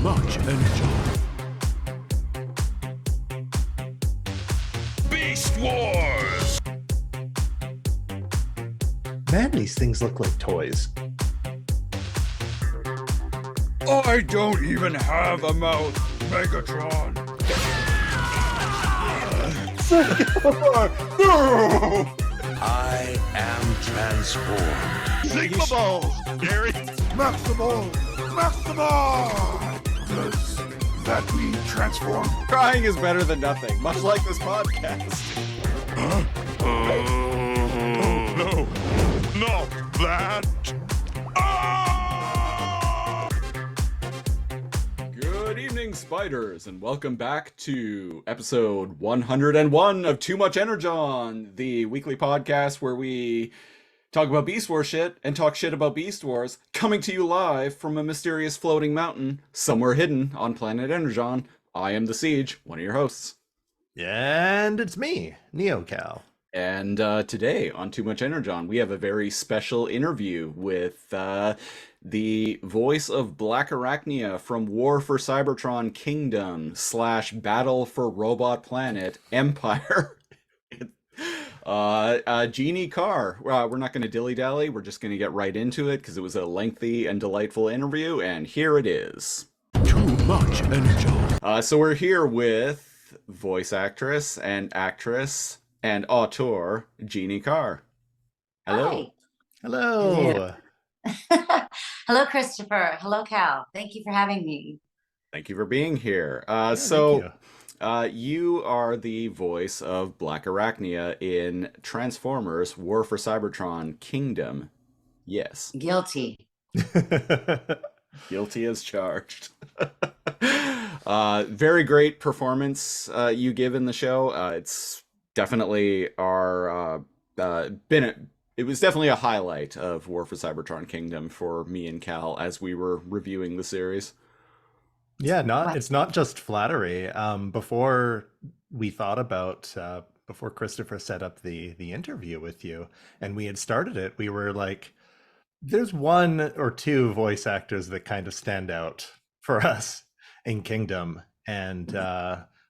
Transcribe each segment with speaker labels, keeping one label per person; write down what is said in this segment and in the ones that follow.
Speaker 1: much energy.
Speaker 2: Beast Wars!
Speaker 3: Man, these things look like toys.
Speaker 2: I don't even have a mouth, Megatron! I am transformed.
Speaker 1: Sigma balls, Gary. Maximal! Maximal! Does that mean transform?
Speaker 4: Trying is better than nothing, much like this podcast.
Speaker 1: Oh no, not that! Ah!
Speaker 4: Good evening, spiders, and welcome back to episode 101 of Too Much Energon, the weekly podcast where we talk about Beast Wars shit and talk shit about Beast Wars, coming to you live from a mysterious floating mountain somewhere hidden on planet Energon. I am the Siege, one of your hosts.
Speaker 3: And it's me, Kal.
Speaker 4: And today on Too Much Energon, we have a very special interview with the voice of Blackarachnia from War for Cybertron Kingdom / Battle for Robot Planet Empire. Jeanne Carr. We're not going to dilly-dally. We're just going to get right into it because it was a lengthy and delightful interview, and here it is.
Speaker 1: Too much energy.
Speaker 4: So we're here with voice actress and auteur Jeanne Carr. Hello.
Speaker 5: Hi.
Speaker 3: Hello.
Speaker 5: Hello, Christopher. Hello, Kal. Thank you for having me.
Speaker 4: Thank you for being here.
Speaker 3: Thank
Speaker 4: You are the voice of Blackarachnia in Transformers War for Cybertron Kingdom. Yes.
Speaker 5: Guilty.
Speaker 3: you.
Speaker 4: Guilty as charged. Very great performance you give in the show. It's definitely it was definitely a highlight of War for Cybertron Kingdom for me and Kal as we were reviewing the series.
Speaker 3: Yeah, it's not just flattery. Before we thought about before Christopher set up the interview with you and we had started it, we were like, there's one or two voice actors that kind of stand out for us in Kingdom, and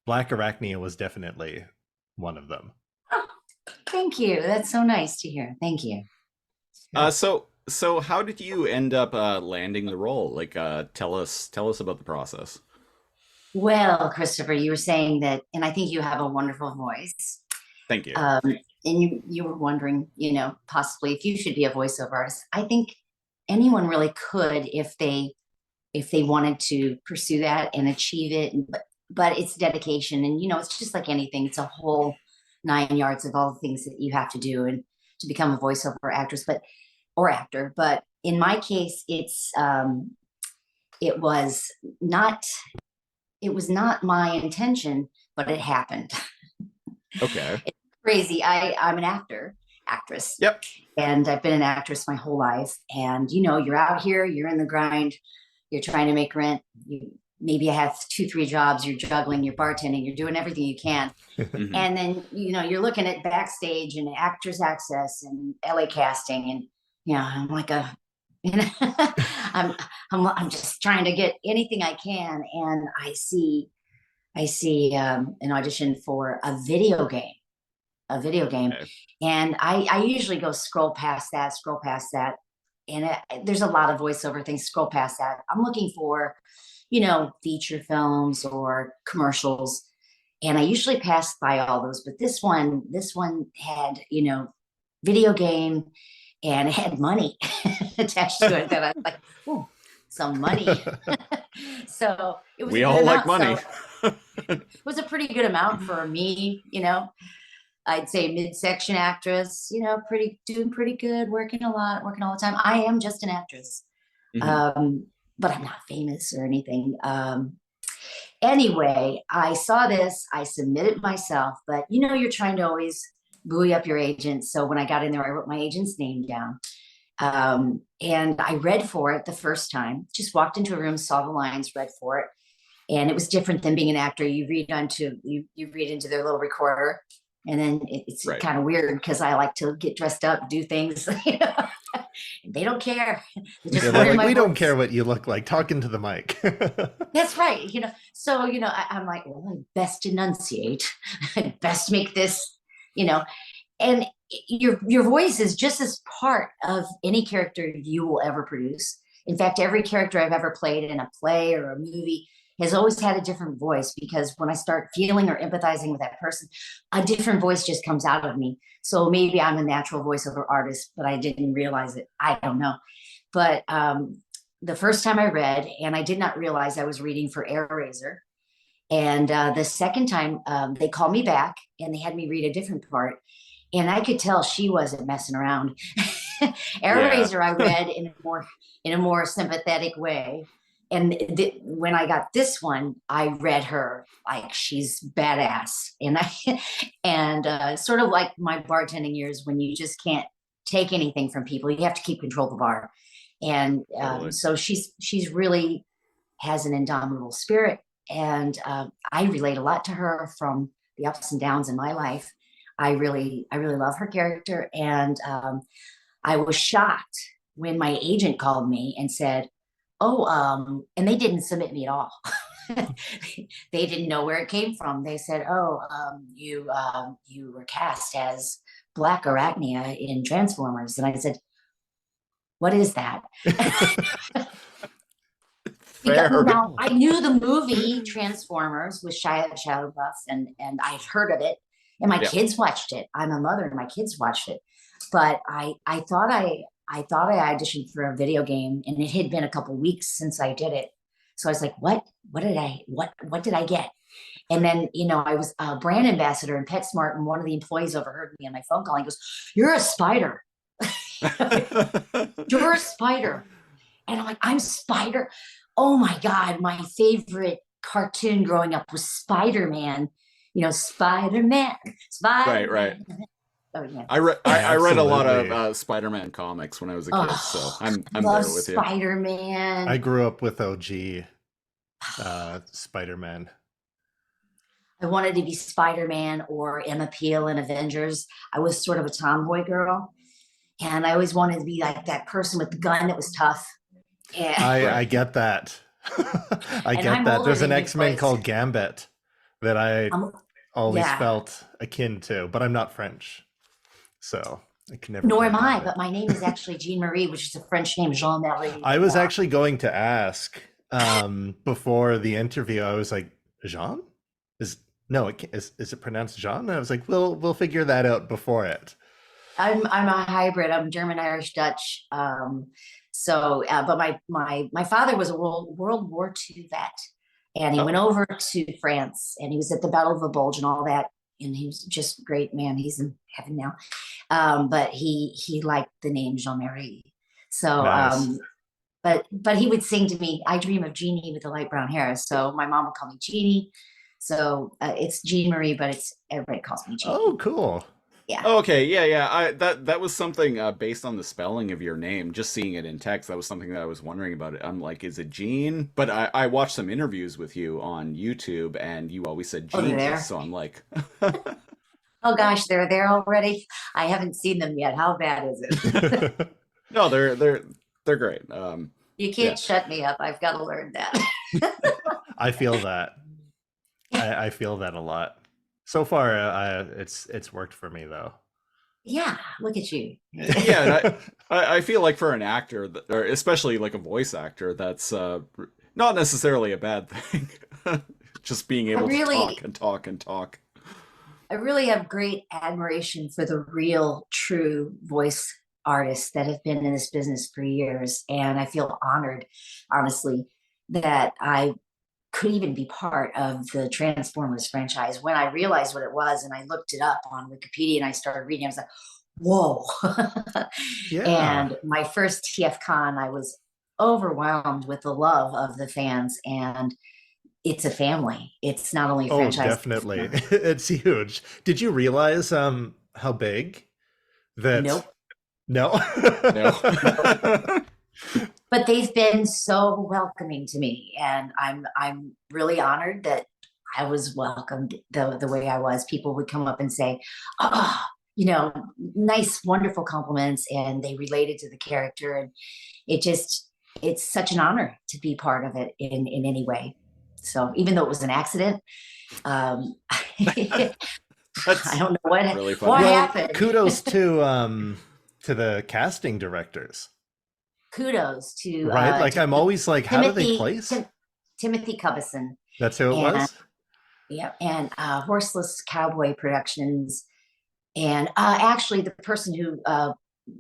Speaker 3: Blackarachnia was definitely one of them.
Speaker 5: Oh, thank you. That's so nice to hear. Thank you.
Speaker 4: So how did you end up landing the role? Like, tell us about the process.
Speaker 5: Well, Christopher, you were saying that, and I think you have a wonderful voice.
Speaker 4: Thank you.
Speaker 5: And you were wondering, possibly if you should be a voiceover artist. I think anyone really could if they wanted to pursue that and achieve it. But it's dedication, and it's just like anything. It's a whole 9 yards of all the things that you have to do and to become a voiceover actress, or actor. But in my case, it was not my intention, but it happened.
Speaker 4: Okay.
Speaker 5: It's crazy. I'm an actress.
Speaker 4: Yep.
Speaker 5: And I've been an actress my whole life. And you're out here, you're in the grind, you're trying to make rent. Maybe I have 2-3 jobs, you're juggling, you're bartending, you're doing everything you can.
Speaker 4: Mhm.
Speaker 5: And then, you're looking at backstage and actors access and LA casting, and I'm like I'm just trying to get anything I can, and I see an audition for a video game,
Speaker 4: Okay.
Speaker 5: and I usually go scroll past that, and there's a lot of voiceover things. Scroll past that. I'm looking for, feature films or commercials, and I usually pass by all those. But this one had, video game. And it had money attached to it that I was like, ooh, some money. So it was.
Speaker 4: We all like money.
Speaker 5: So it was a pretty good amount for me, I'd say midsection actress, doing pretty good, working a lot, working all the time. I am just an actress,
Speaker 4: Mhm.
Speaker 5: but I'm not famous or anything. Anyway, I saw this, I submitted myself, but you're trying to always buoy up your agent. So when I got in there, I wrote my agent's name down. And I read for it the first time, just walked into a room, saw the lines, read for it. And it was different than being an actor. You read into their little recorder, and then it's
Speaker 4: Right.
Speaker 5: kind of weird because I like to get dressed up, do things. They don't care. They're just
Speaker 3: Yeah, they're
Speaker 5: learning
Speaker 3: like,
Speaker 5: my
Speaker 3: we don't
Speaker 5: voice.
Speaker 3: care what you look like. Talk into the mic.
Speaker 5: That's right. So, I'm like, well, I best enunciate, I best make this, you know, and your voice is just as part of any character you will ever produce. In fact, every character I've ever played in a play or a movie has always had a different voice, because when I start feeling or empathizing with that person, a different voice just comes out of me. So maybe I'm a natural voiceover artist, but I didn't realize it. I don't know. But the first time I read, and I did not realize I was reading for Air Razor. And the second time they called me back and they had me read a different part. And I could tell she wasn't messing around. Air Razor I read in a more sympathetic way. And when I got this one, I read her like she's badass. And sort of like my bartending years, when you just can't take anything from people, you have to keep control of the bar. And
Speaker 4: Totally.
Speaker 5: so she's really has an indomitable spirit. And I relate a lot to her from the ups and downs in my life. I really love her character. And I was shocked when my agent called me and said, oh, and they didn't submit me at all. They didn't know where it came from. They said, oh, you were cast as Blackarachnia in Transformers. And I said, what is that?
Speaker 4: Fair.
Speaker 5: Now, I knew the movie Transformers with Shia LaBeouf, and I'd heard of it, and my kids watched it. I'm a mother, and my kids watched it. But I thought I auditioned for a video game, and it had been a couple weeks since I did it. So I was like, what did I get? And then, I was a brand ambassador in PetSmart, and one of the employees overheard me on my phone call. He goes, "You're a spider." You're a spider. And I'm like, I'm Spider. Oh my God, my favorite cartoon growing up was Spider-Man. Spider-Man.
Speaker 4: Right.
Speaker 5: Oh yeah.
Speaker 4: I read a lot
Speaker 3: Absolutely.
Speaker 4: of Spider-Man comics when I was a kid, so I'm
Speaker 5: love
Speaker 4: there with you.
Speaker 5: Spider-Man.
Speaker 3: I grew up with OG Spider-Man.
Speaker 5: I wanted to be Spider-Man or Emma Peel in Avengers. I was sort of a tomboy girl, and I always wanted to be like that person with the gun that was tough. Yeah.
Speaker 3: I get that. I
Speaker 5: And
Speaker 3: get
Speaker 5: I'm
Speaker 3: that.
Speaker 5: older
Speaker 3: There's an
Speaker 5: than you
Speaker 3: X-Men
Speaker 5: boys.
Speaker 3: called Gambit that I always
Speaker 5: yeah.
Speaker 3: felt akin to, but I'm not French, so I can never.
Speaker 5: Nor
Speaker 3: play
Speaker 5: am I,
Speaker 3: Gambit.
Speaker 5: but my name is actually Jeanne Marie, which is a French name, Jean Marie.
Speaker 3: I was actually going to ask before the interview. I was like, Jean? Is it pronounced Jean? And I was like, we'll figure that out before it.
Speaker 5: I'm a hybrid. I'm German, Irish, Dutch. But my father was a World War II vet, and he went over to France, and he was at the Battle of the Bulge and all that. And he was just a great man. He's in heaven now. But he liked the name Jean Marie. So,
Speaker 3: Nice.
Speaker 5: but he would sing to me, "I dream of Jeannie with the light brown hair." So my mom would call me Jeannie. So it's Jeanne Marie, but everybody calls me Jeannie.
Speaker 3: Oh, cool.
Speaker 5: Yeah.
Speaker 4: Okay, yeah. That was something based on the spelling of your name. Just seeing it in text, that was something that I was wondering about. It. I'm like, is it Jean? But I watched some interviews with you on YouTube, and you always said
Speaker 5: Oh, they're
Speaker 4: Jean.
Speaker 5: there?
Speaker 4: So I'm like,
Speaker 5: Oh gosh, they're there already. I haven't seen them yet. How bad is it?
Speaker 4: no, they're great.
Speaker 5: You can't shut me up. I've got to learn that.
Speaker 3: I feel that. I feel that a lot. So far, it's worked for me though.
Speaker 5: Yeah, look at you.
Speaker 4: Yeah, and I feel like for an actor, or especially like a voice actor, that's not necessarily a bad thing. Just being able to talk and talk and talk.
Speaker 5: I really have great admiration for the real, true voice artists that have been in this business for years. And I feel honored, honestly, that I could even be part of the Transformers franchise. When I realized what it was and I looked it up on Wikipedia and I started reading, I was like, whoa.
Speaker 3: Yeah.
Speaker 5: And my first TFCon, I was overwhelmed with the love of the fans, and it's a family. It's not only a franchise.
Speaker 3: Definitely. It's huge. Did you realize how big that?
Speaker 5: Nope.
Speaker 3: No.
Speaker 4: No.
Speaker 5: But they've been so welcoming to me, and I'm really honored that I was welcomed the way I was. People would come up and say, "Oh, nice, wonderful compliments, and they related to the character. And it's such an honor to be part of it in any way. So even though it was an accident, um, I don't know what
Speaker 4: really funny.
Speaker 5: what
Speaker 3: Well,
Speaker 5: happened.
Speaker 3: kudos to the casting directors,
Speaker 5: Kudos to
Speaker 3: right? Like I'm always like, how do they
Speaker 5: Timothy
Speaker 3: place?
Speaker 5: Timothy Covison.
Speaker 3: That's who it
Speaker 5: and
Speaker 3: was.
Speaker 5: Yeah, and Horseless Cowboy Productions, and actually the person who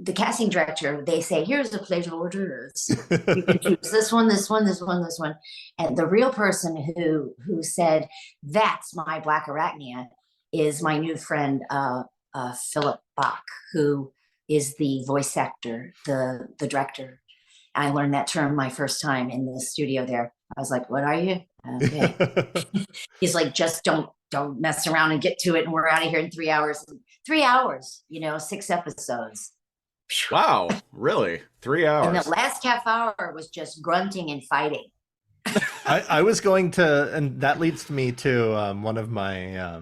Speaker 5: the casting director, they say, here's a plate of orders. You can choose this one, this one, this one, this one. And the real person who said, that's my Blackarachnia, is my new friend, Philip Bach, who is the voice actor, the director. I learned that term my first time in the studio there. I was like, what are you? Okay. He's like, just don't mess around and get to it. And we're out of here in 3 hours. 3 hours, 6 episodes.
Speaker 4: Wow, really? 3 hours?
Speaker 5: And the last half hour was just grunting and fighting.
Speaker 3: I was going to, and that leads me to one of my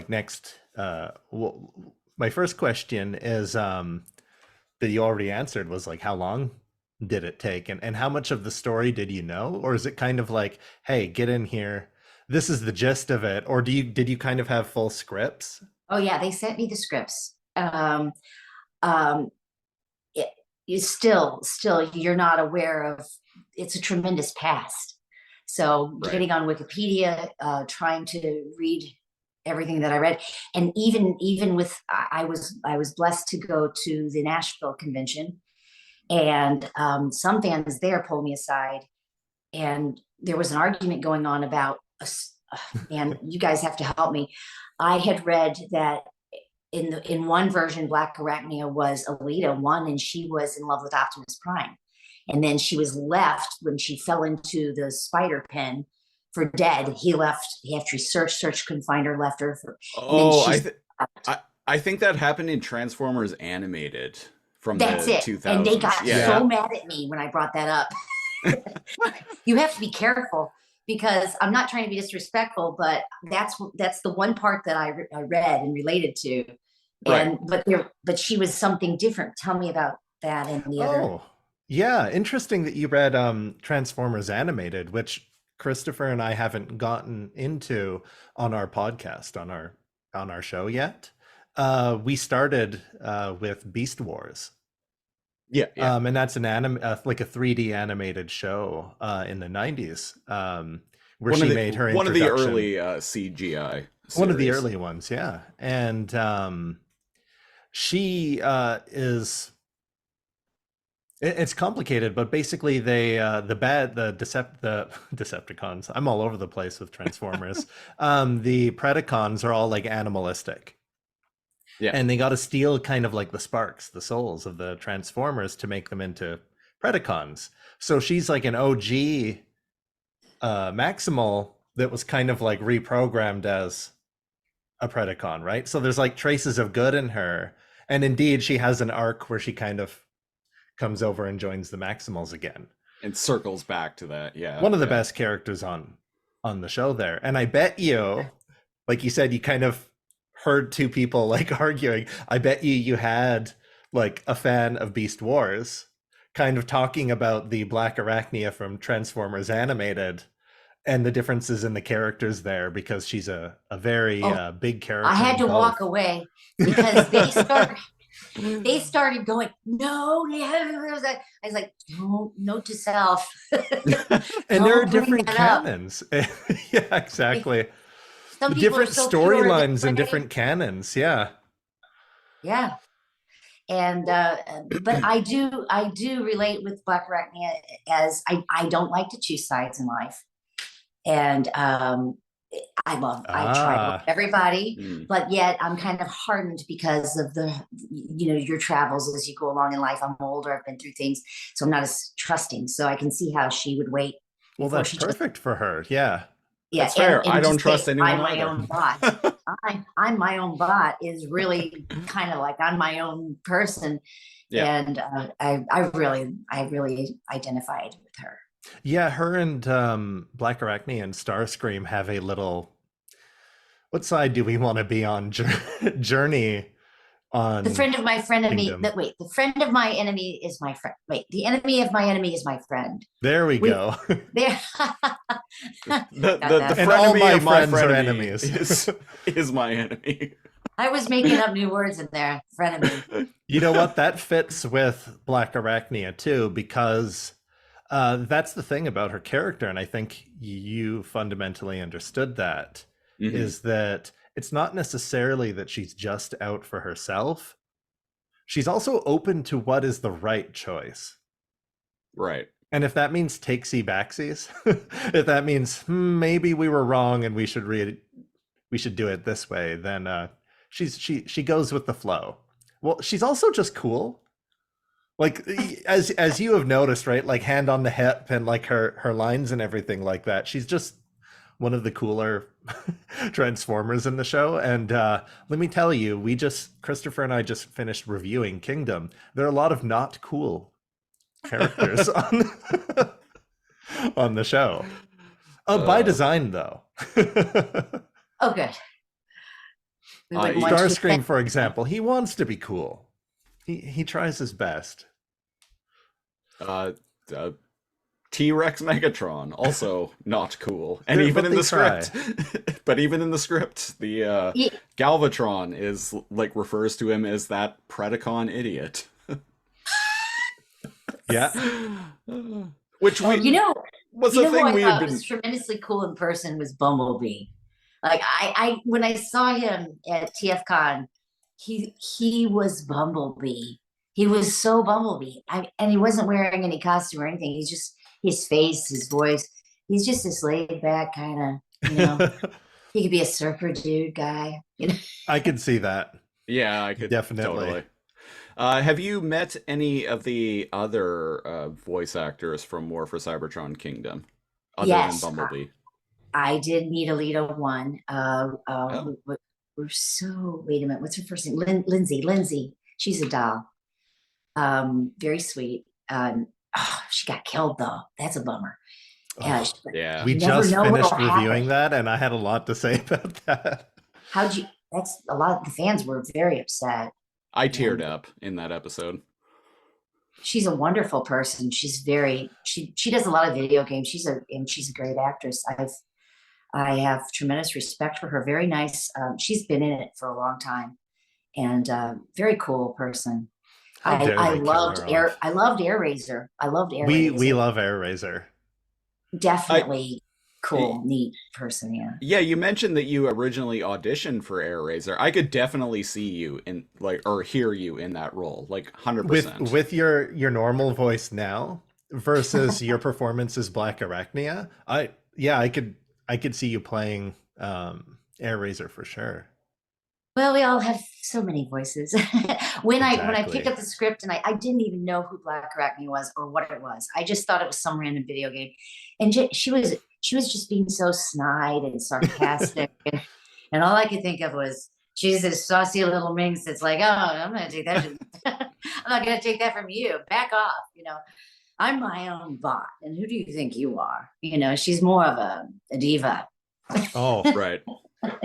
Speaker 3: next. My first question is that you already answered was like, how long did it take, and how much of the story did you know, or is it kind of like, hey, get in here, this is the gist of it, or did you kind of have full scripts?
Speaker 5: Oh yeah, they sent me the scripts. You still you're not aware of, it's a tremendous past. So
Speaker 4: Right.
Speaker 5: getting on Wikipedia, trying to read everything that I read, and even with, I was blessed to go to the Nashville convention, and some fans there pulled me aside, and there was an argument going on about and you guys have to help me. I had read that in one version, Blackarachnia was Alita 1, and she was in love with Optimus Prime, and then she was left when she fell into the spider pen for dead. He left. He after he searched, couldn't find her, left her.
Speaker 4: Oh, I think that happened in Transformers Animated from
Speaker 5: That's
Speaker 4: the
Speaker 5: it.
Speaker 4: 2000s.
Speaker 5: And they got
Speaker 4: Yeah.
Speaker 5: so mad at me when I brought that up. You have to be careful, because I'm not trying to be disrespectful, but that's the one part that I read and related to. And but she was something different. Tell me about that and the other.
Speaker 3: Oh, yeah, interesting that you read Transformers Animated, which Christopher and I haven't gotten into on our podcast, on our show yet. We started with Beast Wars.
Speaker 4: Yeah.
Speaker 3: And that's an like a 3D animated show in the 90s, where she made her
Speaker 4: one of the
Speaker 3: introduction.
Speaker 4: early CGI series.
Speaker 3: One of the early ones, yeah. And she is, it's complicated, but basically the Decepticons, I'm all over the place with Transformers. The Predacons are all like animalistic.
Speaker 4: Yeah.
Speaker 3: And they got to steal kind of like the sparks, the souls of the Transformers to make them into Predacons. So she's like an OG Maximal that was kind of like reprogrammed as a Predacon, right? So there's like traces of good in her. And indeed, she has an arc where she kind of comes over and joins the Maximals again.
Speaker 4: And circles back to that, yeah.
Speaker 3: One of the best characters on the show there. And I bet you, like you said, you kind of heard two people like arguing. I bet you had like a fan of Beast Wars kind of talking about the Blackarachnia from Transformers Animated and the differences in the characters there, because she's a very big character.
Speaker 5: I had to walk away because they started going, no, I was like, no, note to self.
Speaker 3: And there are different canons. Yeah, exactly. Different storylines and different canons. Yeah.
Speaker 5: Yeah. And but I do relate with Blackarachnia, as I don't like to choose sides in life. And I try to love everybody, but yet I'm kind of hardened because of your travels as you go along in life. I'm older, I've been through things, so I'm not as trusting. So I can see how she would wait.
Speaker 3: Well, that's perfect for her. Yeah.
Speaker 5: Yeah,
Speaker 4: that's fair. I don't trust anyone.
Speaker 5: I'm my own bot. I'm my own bot is really kind of like I'm my own person. Yeah. And I really identified with her.
Speaker 3: Yeah, her and Blackarachnia and Starscream have a little, what side do we want to be on journey on
Speaker 5: The friend of my friend of me.
Speaker 3: Kingdom.
Speaker 5: Wait, the friend of my enemy is my friend. Wait, the enemy of my enemy is my friend.
Speaker 3: There we
Speaker 5: We-
Speaker 3: go.
Speaker 5: There.
Speaker 4: The
Speaker 5: Got that.
Speaker 3: And all
Speaker 4: frenemy
Speaker 3: my
Speaker 4: of my
Speaker 3: friends are
Speaker 4: frenemy
Speaker 3: enemies.
Speaker 4: is my enemy.
Speaker 5: I was making up new words in there. Frenemy.
Speaker 3: You know what? That fits with Blackarachnia too, because that's the thing about her character, and I think you fundamentally understood that,
Speaker 4: Mhm.
Speaker 3: is that it's not necessarily that she's just out for herself. She's also open to what is the right choice.
Speaker 4: Right.
Speaker 3: And if that means takesy backsies, if that means maybe we were wrong and we should do it this way, then she goes with the flow. Well, she's also just cool. Like as you have noticed, right? Like hand on the hip and like her lines and everything like that. She's just one of the cooler Transformers in the show. And let me tell you, Christopher and I just finished reviewing Kingdom. There are a lot of not cool characters on the show. By design, though.
Speaker 5: Oh, good. We wouldn't want you to
Speaker 3: Starscream,
Speaker 5: think-
Speaker 3: for example, he wants to be cool. He tries his best.
Speaker 4: T-Rex Megatron, also not cool. And
Speaker 3: But
Speaker 4: even in
Speaker 3: they
Speaker 4: the
Speaker 3: try.
Speaker 4: script, the
Speaker 5: Yeah.
Speaker 4: Galvatron is like refers to him as that Predacon idiot.
Speaker 3: Yeah.
Speaker 4: Which
Speaker 5: Well,
Speaker 4: we was
Speaker 5: you
Speaker 4: a
Speaker 5: know who
Speaker 4: thing
Speaker 5: I
Speaker 4: we had
Speaker 5: thought
Speaker 4: been.
Speaker 5: was tremendously cool in person was Bumblebee. Like I when I saw him at TFCon, he was Bumblebee. He was so Bumblebee. And he wasn't wearing any costume or anything. He's just his face, his voice. He's just this laid back kind of, he could be a surfer dude guy.
Speaker 3: I could see that.
Speaker 4: Yeah, I could
Speaker 3: Definitely.
Speaker 4: totally. Have you met any of the other voice actors from War for Cybertron Kingdom, other
Speaker 5: Yes,
Speaker 4: than Bumblebee?
Speaker 5: I did meet Alita one.
Speaker 4: Oh.
Speaker 5: We're so wait a minute, what's her first name? Lindsay. She's a doll. Very sweet. She got killed though. That's a bummer.
Speaker 3: Oh,
Speaker 4: Yeah.
Speaker 3: we
Speaker 5: You never
Speaker 3: just
Speaker 5: know
Speaker 3: finished
Speaker 5: what'll
Speaker 3: reviewing
Speaker 5: happen.
Speaker 3: that, and I had a lot to say about that.
Speaker 5: That's a lot of the fans were very upset.
Speaker 4: I teared up in that episode.
Speaker 5: She's a wonderful person. She does a lot of video games. She's a great actress. I have tremendous respect for her. Very nice. She's been in it for a long time, and very cool person.
Speaker 3: How dare
Speaker 5: I
Speaker 3: they kill
Speaker 5: loved
Speaker 3: her off.
Speaker 5: I loved Air Razor.
Speaker 3: We love Air Razor.
Speaker 5: Definitely cool, neat person. Yeah.
Speaker 4: Yeah, you mentioned that you originally auditioned for Air Razor. I could definitely see you in or hear you in that role, like 100%.
Speaker 3: With your normal voice now versus your performance as Blackarachnia, I could see you playing Air Razor for sure.
Speaker 5: Well, we all have so many voices. When I
Speaker 3: Exactly.
Speaker 5: picked up the script and I didn't even know who Blackarachnia was or what it was. I just thought it was some random video game, and she was just being so snide and sarcastic, and all I could think of was she's this saucy little minx that's like, oh, I'm gonna take that. I'm not gonna take that from you. Back off. I'm my own bot, and who do you think you are? She's more of a diva.
Speaker 3: Oh,
Speaker 4: Right.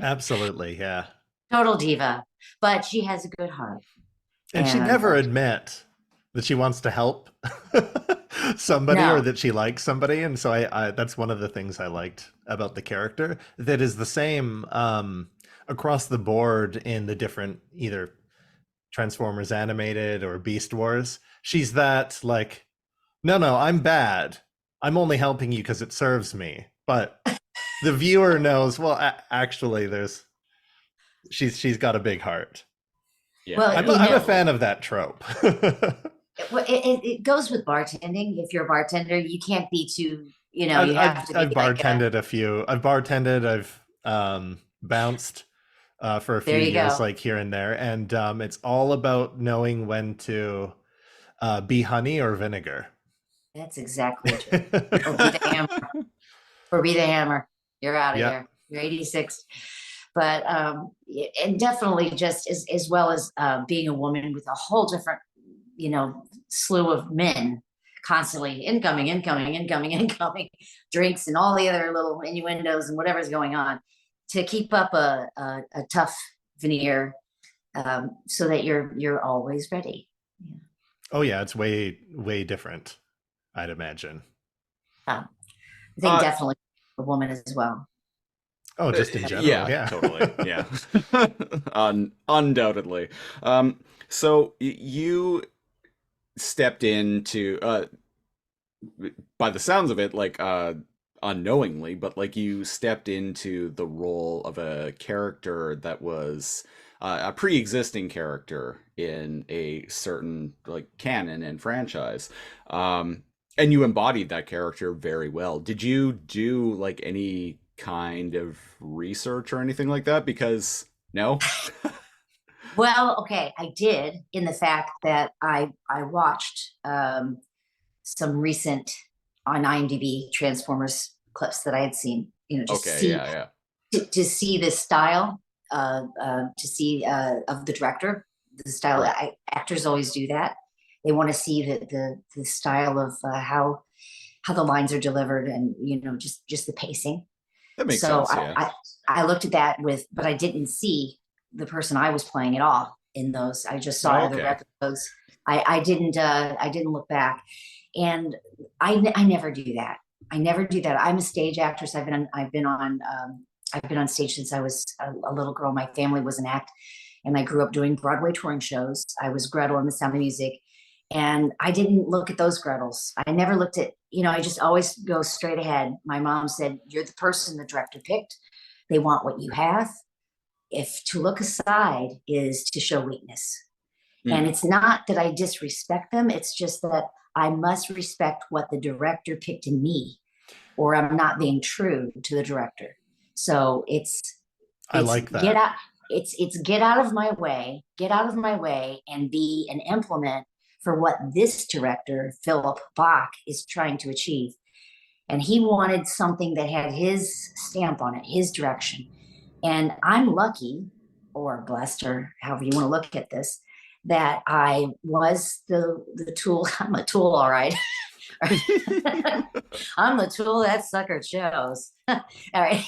Speaker 3: absolutely, yeah.
Speaker 5: Total diva, but she has a good heart.
Speaker 3: And she never admit that she wants to help somebody
Speaker 5: No.
Speaker 3: or that she likes somebody. And so I that's one of the things I liked about the character that is the same across the board in the different either Transformers animated or Beast Wars. She's that like, no, I'm bad. I'm only helping you because it serves me. But the viewer knows, well, actually she's got a big heart.
Speaker 4: Yeah.
Speaker 5: Well,
Speaker 3: I'm a fan of that trope.
Speaker 5: It goes with bartending. If you're a bartender, you can't be too, you
Speaker 3: I've
Speaker 5: have to be
Speaker 3: I've
Speaker 5: like
Speaker 3: bartended a few. I've bartended. I've bounced for a few
Speaker 5: There you
Speaker 3: years,
Speaker 5: go.
Speaker 3: like here and there, and it's all about knowing when to be honey or vinegar.
Speaker 5: That's exactly it. Or be the hammer. Or be the hammer. You're out of
Speaker 3: Yeah.
Speaker 5: here. You're 86. But and definitely just as well as being a woman with a whole different, slew of men constantly incoming, drinks and all the other little innuendos and whatever's going on to keep up a tough veneer so that you're always ready. Yeah.
Speaker 3: Oh yeah, it's way different, I'd imagine.
Speaker 5: I think
Speaker 4: Uh,
Speaker 5: definitely a woman as well.
Speaker 3: Oh, just in general,
Speaker 4: yeah,
Speaker 3: yeah.
Speaker 4: totally. Yeah. Undoubtedly. So you stepped into by the sounds of it, like unknowingly, but like you stepped into the role of a character that was a pre-existing character in a certain like canon and franchise. And you embodied that character very well. Did you do like any kind of research or anything like that? Because no.
Speaker 5: Well, okay, I did, in the fact that I watched some recent on IMDb Transformers clips that I had seen, just
Speaker 4: Okay, yeah,
Speaker 5: to see the style, to see of the director, the style.
Speaker 4: right.
Speaker 5: Actors always do that. They want to see the style of how the lines are delivered, and just the pacing.
Speaker 4: That makes
Speaker 5: So
Speaker 4: sense, yeah.
Speaker 5: I looked at that but I didn't see the person I was playing at all in those. I just
Speaker 4: Oh,
Speaker 5: saw the
Speaker 4: okay.
Speaker 5: episodes. I didn't look back, and I never do that. I never do that. I'm a stage actress. I've been on stage since I was a little girl. My family was an act, and I grew up doing Broadway touring shows. I was Gretel in The Sound of Music, and I didn't look at those Gretels. I never looked at, I just always go straight ahead. My mom said, "You're the person the director picked. They want what you have. If to look aside is to show weakness." And
Speaker 4: Mm.
Speaker 5: it's not that I disrespect them. It's just that I must respect what the director picked in me, or I'm not being true to the director. So
Speaker 3: I
Speaker 5: it's
Speaker 3: like
Speaker 5: get
Speaker 3: that.
Speaker 5: out. It's get out of my way, and be an implement for what this director, Philip Bach, is trying to achieve. And he wanted something that had his stamp on it, his direction. And I'm lucky, or blessed, or however you want to look at this, that I was the tool. I'm a tool, all right. I'm the tool that sucker chose. All right.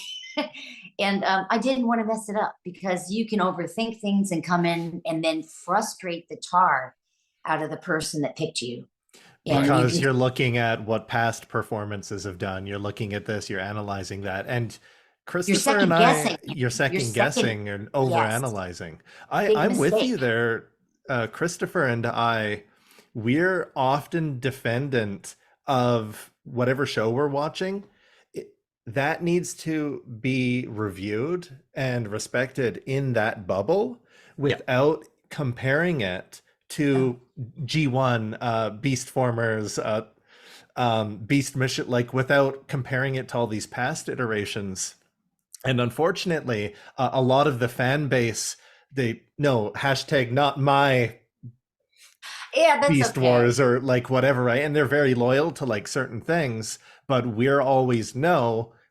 Speaker 5: And I didn't want to mess it up, because you can overthink things and come in and then frustrate the tar out of the person that picked you. And
Speaker 3: Because you're looking at what past performances have done. You're looking at this, you're analyzing that. And Christopher and I, you're second guessing and over
Speaker 5: yes,
Speaker 3: analyzing.
Speaker 5: big
Speaker 3: I'm with you
Speaker 5: mistake.
Speaker 3: there. Christopher and I, we're often defendant of whatever show we're watching. That needs to be reviewed and respected in that bubble without comparing it to G1, Beast Formers, Beast Mission, like without comparing it to all these past iterations. And unfortunately, a lot of the fan base, hashtag not my
Speaker 5: Yeah, that's
Speaker 3: Beast
Speaker 5: okay.
Speaker 3: Wars or like whatever, right? And they're very loyal to like certain things, but we're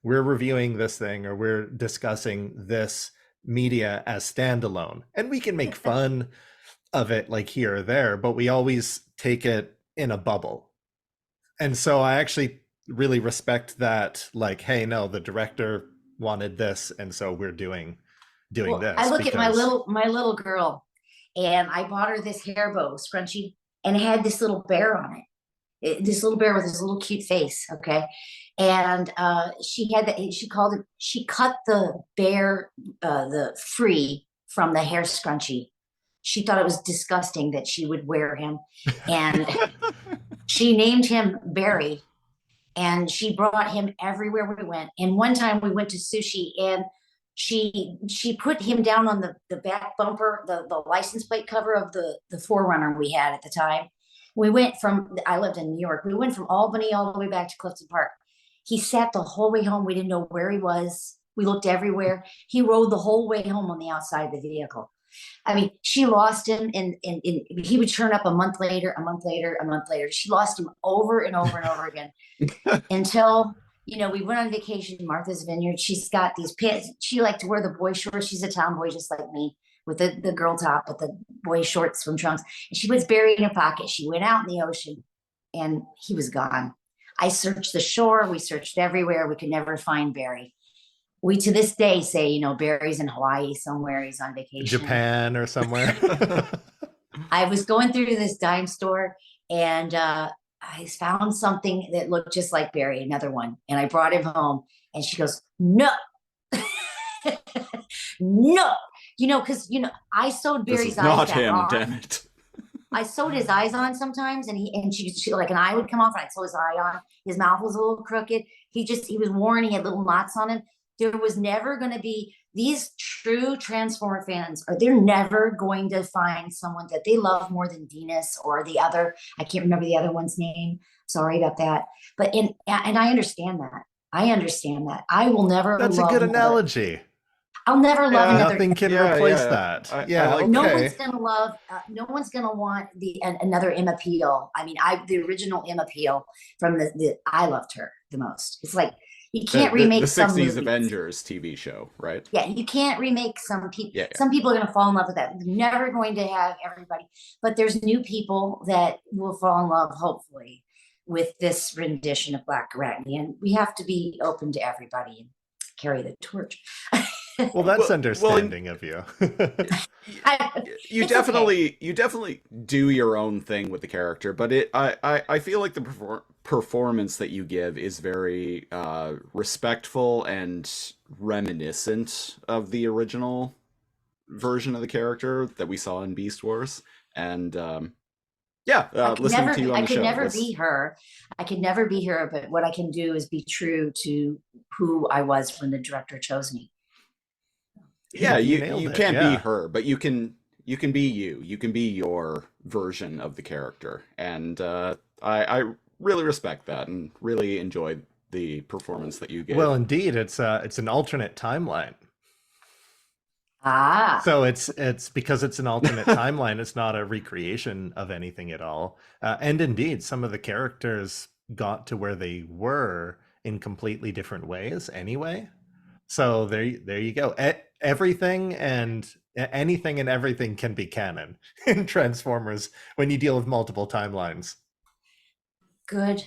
Speaker 3: reviewing this thing or we're discussing this media as standalone. And we can make fun of it like here or there, but we always take it in a bubble. And so I actually really respect that, like, hey, no, the director wanted this, and so we're doing
Speaker 5: Well,
Speaker 3: this.
Speaker 5: I look at my little girl, and I bought her this hair bow scrunchie, and it had this little bear on it. This little bear with this little cute face. Okay. And she cut the bear the free from the hair scrunchie. She thought it was disgusting that she would wear him, and she named him Barry, and she brought him everywhere we went. And one time we went to sushi, and she put him down on the back bumper, the license plate cover of the Forerunner we had at the time. I lived in New York. We went from Albany all the way back to Clifton Park. He sat the whole way home. We didn't know where he was. We looked everywhere. He rode the whole way home on the outside of the vehicle. I mean, she lost him, and he would turn up a month later. She lost him over and over and over again until, we went on vacation in Martha's Vineyard. She's got these pants. She liked to wear the boy shorts. She's a tomboy just like me, with the girl top, with the boy shorts from trunks. And she was buried in a pocket. She went out in the ocean, and he was gone. I searched the shore. We searched everywhere. We could never find Barry. We to this day say, you know, Barry's in Hawaii somewhere, he's on vacation.
Speaker 3: Japan or somewhere.
Speaker 5: I was going through this dime store and I found something that looked just like Barry, another one. And I brought him home and she goes, no, no, you know, because, you know, I sewed
Speaker 4: This
Speaker 5: Barry's
Speaker 4: is
Speaker 5: eyes
Speaker 4: not
Speaker 5: back
Speaker 4: him,
Speaker 5: on.
Speaker 4: damn it.
Speaker 5: I sewed his eyes on sometimes, and she like an eye would come off, and I'd sew his eye on. His mouth was a little crooked. He was worn. He had little knots on him. There was never going to be these true Transformer fans. They're never going to find someone that they love more than Venus or the other. I can't remember the other one's name. Sorry about that. But and I understand that. I understand that. I will never.
Speaker 3: That's a good analogy.
Speaker 5: I'll never love another.
Speaker 3: Nothing can replace that.
Speaker 4: I
Speaker 3: Okay.
Speaker 5: No one's gonna love. No one's gonna want another Emma Peel. I mean, the original Emma Peel from the I loved her the most. It's like you can't remake
Speaker 4: the
Speaker 5: some
Speaker 4: 60s
Speaker 5: movies.
Speaker 4: Avengers TV show, right?
Speaker 5: Yeah, you can't remake some people.
Speaker 4: Yeah.
Speaker 5: Some people are gonna fall in love with that. You're never going to have everybody, but there's new people that will fall in love, hopefully, with this rendition of Blackarachnia, and we have to be open to everybody and carry the torch.
Speaker 3: Well, that's understanding of you.
Speaker 4: You definitely do your own thing with the character, but I feel like the performance that you give is very respectful and reminiscent of the original version of the character that we saw in Beast Wars. And listening to you on the show.
Speaker 5: I could never be her. I could never be her, but what I can do is be true to who I was when the director chose me.
Speaker 4: Yeah, you can't be her, but you can be you. You can be your version of the character, and I really respect that and really enjoyed the performance that you gave.
Speaker 3: Well, indeed, it's an alternate timeline.
Speaker 5: Ah.
Speaker 3: So it's because it's an alternate timeline. It's not a recreation of anything at all. And indeed, some of the characters got to where they were in completely different ways anyway. So there you go. Everything and anything and everything can be canon in Transformers when you deal with multiple timelines.
Speaker 5: Good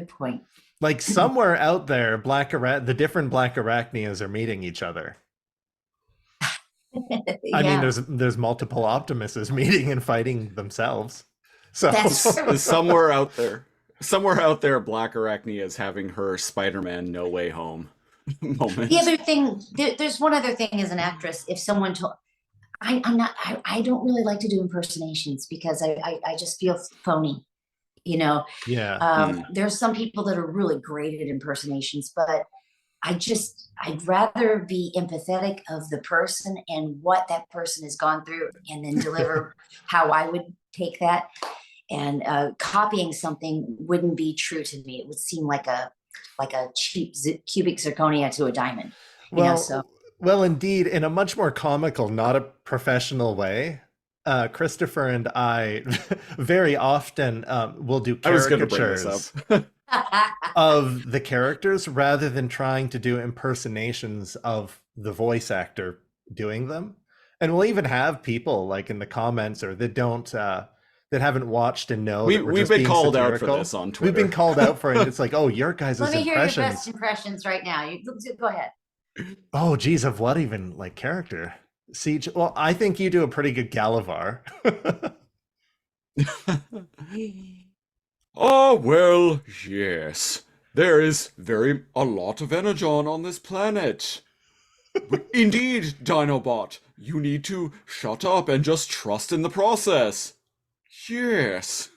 Speaker 5: point.
Speaker 3: Like somewhere out there, the different Blackarachnias are meeting each other. I mean, there's multiple Optimuses meeting and fighting themselves. So
Speaker 4: somewhere out there, Blackarachnia is having her Spider-Man No Way Home moment.
Speaker 5: The other thing, there's one other thing as an actress. If someone told, I don't really like to do impersonations because I just feel phony, you know.
Speaker 3: Yeah.
Speaker 5: There's some people that are really great at impersonations, but I'd rather be empathetic of the person and what that person has gone through and then deliver how I would take that. And copying something wouldn't be true to me. It would seem like a cheap cubic zirconia to a diamond.
Speaker 3: Well, indeed, in a much more comical, not a professional way. Christopher and I very often will do caricatures of the characters rather than trying to do impersonations of the voice actor doing them. And we'll even have people like in the comments or that haven't watched and know
Speaker 4: we've been called out for this on Twitter.
Speaker 3: We've been called out for it. It's like, oh, your guys'
Speaker 5: Let me
Speaker 3: impressions.
Speaker 5: hear your best impressions right now. Go ahead.
Speaker 3: Oh, geez, of what even like character? Siege. Well, I think you do a pretty good Galavar.
Speaker 2: Oh, well, yes. There is a lot of Energon on this planet. Indeed, Dinobot. You need to shut up and just trust in the process. Yes.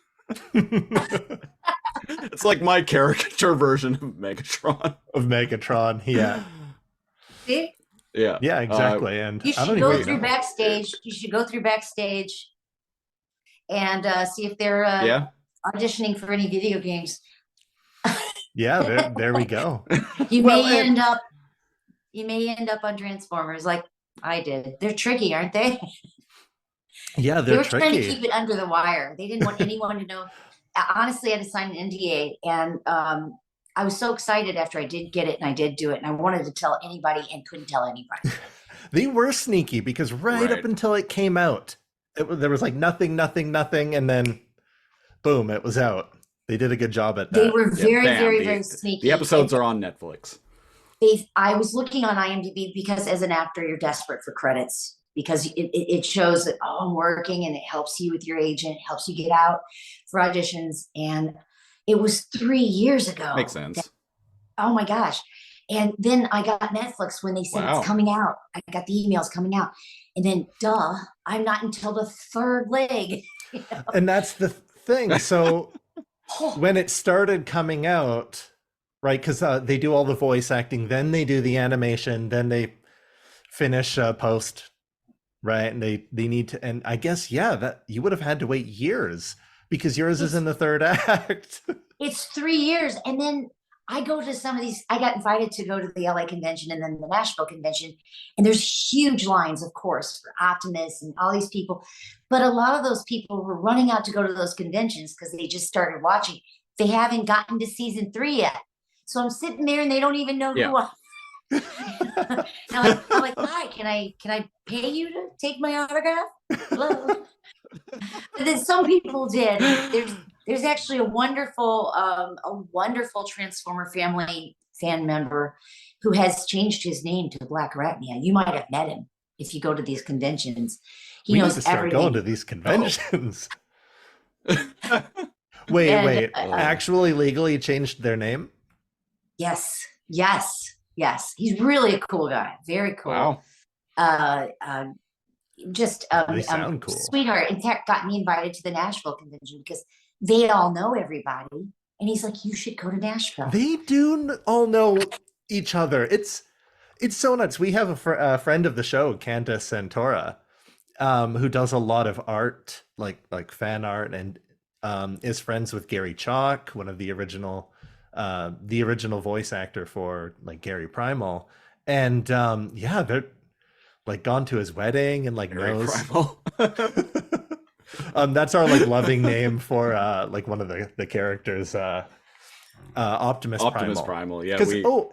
Speaker 4: It's like my caricature version of Megatron.
Speaker 3: Yeah.
Speaker 5: See?
Speaker 3: Yeah, exactly. And
Speaker 5: you should go through backstage. You should go through backstage and see if they're auditioning for any video games.
Speaker 3: Yeah, there we go.
Speaker 5: You may end up on Transformers like I did. They're tricky, aren't they?
Speaker 3: Yeah,
Speaker 5: they were
Speaker 3: tricky.
Speaker 5: Trying to keep it under the wire. They didn't want anyone to know. Honestly, I had to sign an NDA, and I was so excited after I did get it, and I did do it, and I wanted to tell anybody and couldn't tell anybody.
Speaker 3: They were sneaky because right up until it came out, there was like nothing, and then boom, it was out. They did a good job at that.
Speaker 5: They were very sneaky.
Speaker 4: The episodes are on Netflix.
Speaker 5: I was looking on IMDb because as an actor, you're desperate for credits because it shows that, oh, I'm working, and it helps you with your agent, helps you get out for auditions. And it was 3 years ago.
Speaker 4: Makes sense.
Speaker 5: Oh my gosh. And then I got Netflix when they said
Speaker 4: Wow.
Speaker 5: it's coming out. I got the emails coming out. And then, I'm not until the third leg. You know?
Speaker 3: And that's the thing. So when it started coming out, right, because they do all the voice acting, then they do the animation, then they finish post, right? And they need to, and I guess, yeah, that you would have had to wait years because yours is in the third act.
Speaker 5: It's 3 years. And then I go to some of these, I got invited to go to the LA convention and then the Nashville convention. And there's huge lines, of course, for Optimus and all these people. But a lot of those people were running out to go to those conventions because they just started watching. They haven't gotten to season 3 yet. So I'm sitting there and they don't even know who I am. I'm like, hi, can I pay you to take my autograph? Hello. But then some people did. There's actually a wonderful Transformer family fan member who has changed his name to Blackarachnia. You might have met him if you go to these conventions. He
Speaker 3: We
Speaker 5: knows
Speaker 3: need to start
Speaker 5: everything.
Speaker 3: going to these conventions. Wait. Actually legally changed their name?
Speaker 5: Yes. He's really a cool guy. Very cool.
Speaker 4: Wow.
Speaker 5: Just
Speaker 3: They sound cool.
Speaker 5: Sweetheart. In fact, got me invited to the Nashville convention because they all know everybody. And he's like, you should go to Nashville.
Speaker 3: They do all know each other. It's so nuts. We have a friend of the show, Candace Santora, who does a lot of art, like fan art, and is friends with Gary Chalk, one of the original voice actor for like Gary Primal. And they're like gone to his wedding and like
Speaker 4: Gary
Speaker 3: knows.
Speaker 4: Primal.
Speaker 3: That's our like loving name for like one of the characters, Optimus
Speaker 4: Primal. Yeah,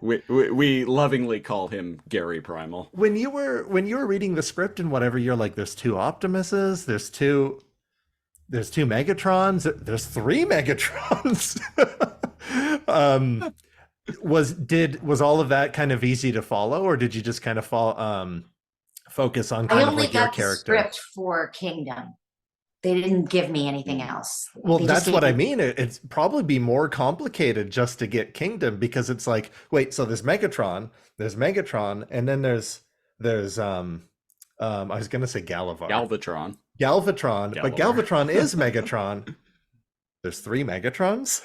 Speaker 4: we lovingly call him Gary Primal.
Speaker 3: When you were reading the script and whatever, you're like, there's 2 Optimuses, there's two Megatrons, there's 3 Megatrons. Was all of that kind of easy to follow, or did you just kind of focus on kind
Speaker 5: I
Speaker 3: of
Speaker 5: only
Speaker 3: like your
Speaker 5: got the
Speaker 3: character?
Speaker 5: script for Kingdom. They didn't give me anything else.
Speaker 3: Well,
Speaker 5: They
Speaker 3: that's
Speaker 5: just
Speaker 3: what I
Speaker 5: gave me-
Speaker 3: mean. It's probably be more complicated just to get Kingdom, because it's like, wait, so there's Megatron, and then there's I was gonna say
Speaker 4: Galvatron,
Speaker 3: but Galvatron is Megatron. There's 3 Megatrons.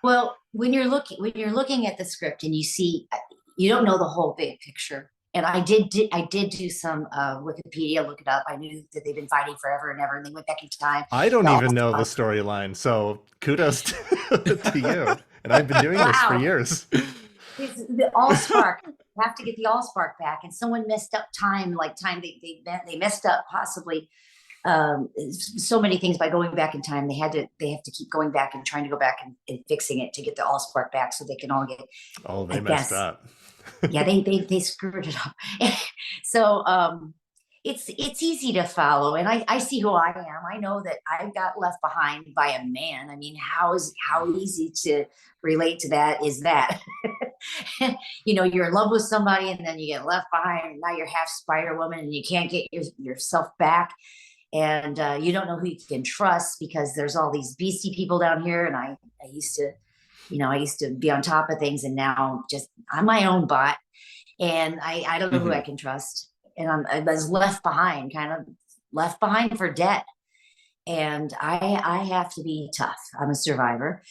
Speaker 5: Well, when you're looking at the script and you see, you don't know the whole big picture. And I did do some Wikipedia, look it up. I knew that they've been fighting forever and ever, and they went back in time.
Speaker 3: I don't even know the storyline, so kudos to you. And I've been doing this for years.
Speaker 5: It's the Allspark. You have to get the Allspark back, and someone messed up time. They messed up possibly so many things by going back in time. They have to keep going back and trying to go back and fixing it to get the Allspark back, so they can all get.
Speaker 3: Oh, they messed up.
Speaker 5: Yeah, they screwed it up. So it's easy to follow, and I see who I am. I know that I got left behind by a man. I mean, how easy to relate to that is that? You're in love with somebody and then you get left behind, and now you're half Spider Woman and you can't get yourself back, and you don't know who you can trust because there's all these beastie people down here. And I used to be on top of things, and now I'm my own bot, and I don't know who I can trust. And I was kind of left behind for dead. And I have to be tough. I'm a survivor.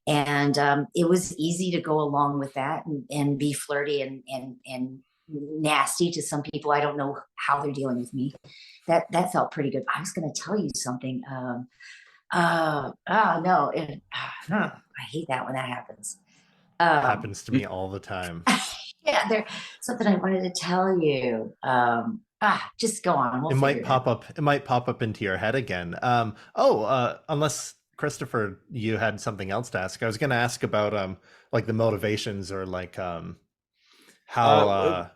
Speaker 5: And it was easy to go along with that and be flirty and nasty to some people. I don't know how they're dealing with me. That felt pretty good. I was going to tell you something. I hate that when that happens.
Speaker 3: Happens to me all the time.
Speaker 5: Yeah, there's something I wanted to tell you. Just go on.
Speaker 3: It might pop up into your head again. Unless Christopher, you had something else to ask. I was going to ask about like the motivations, or like how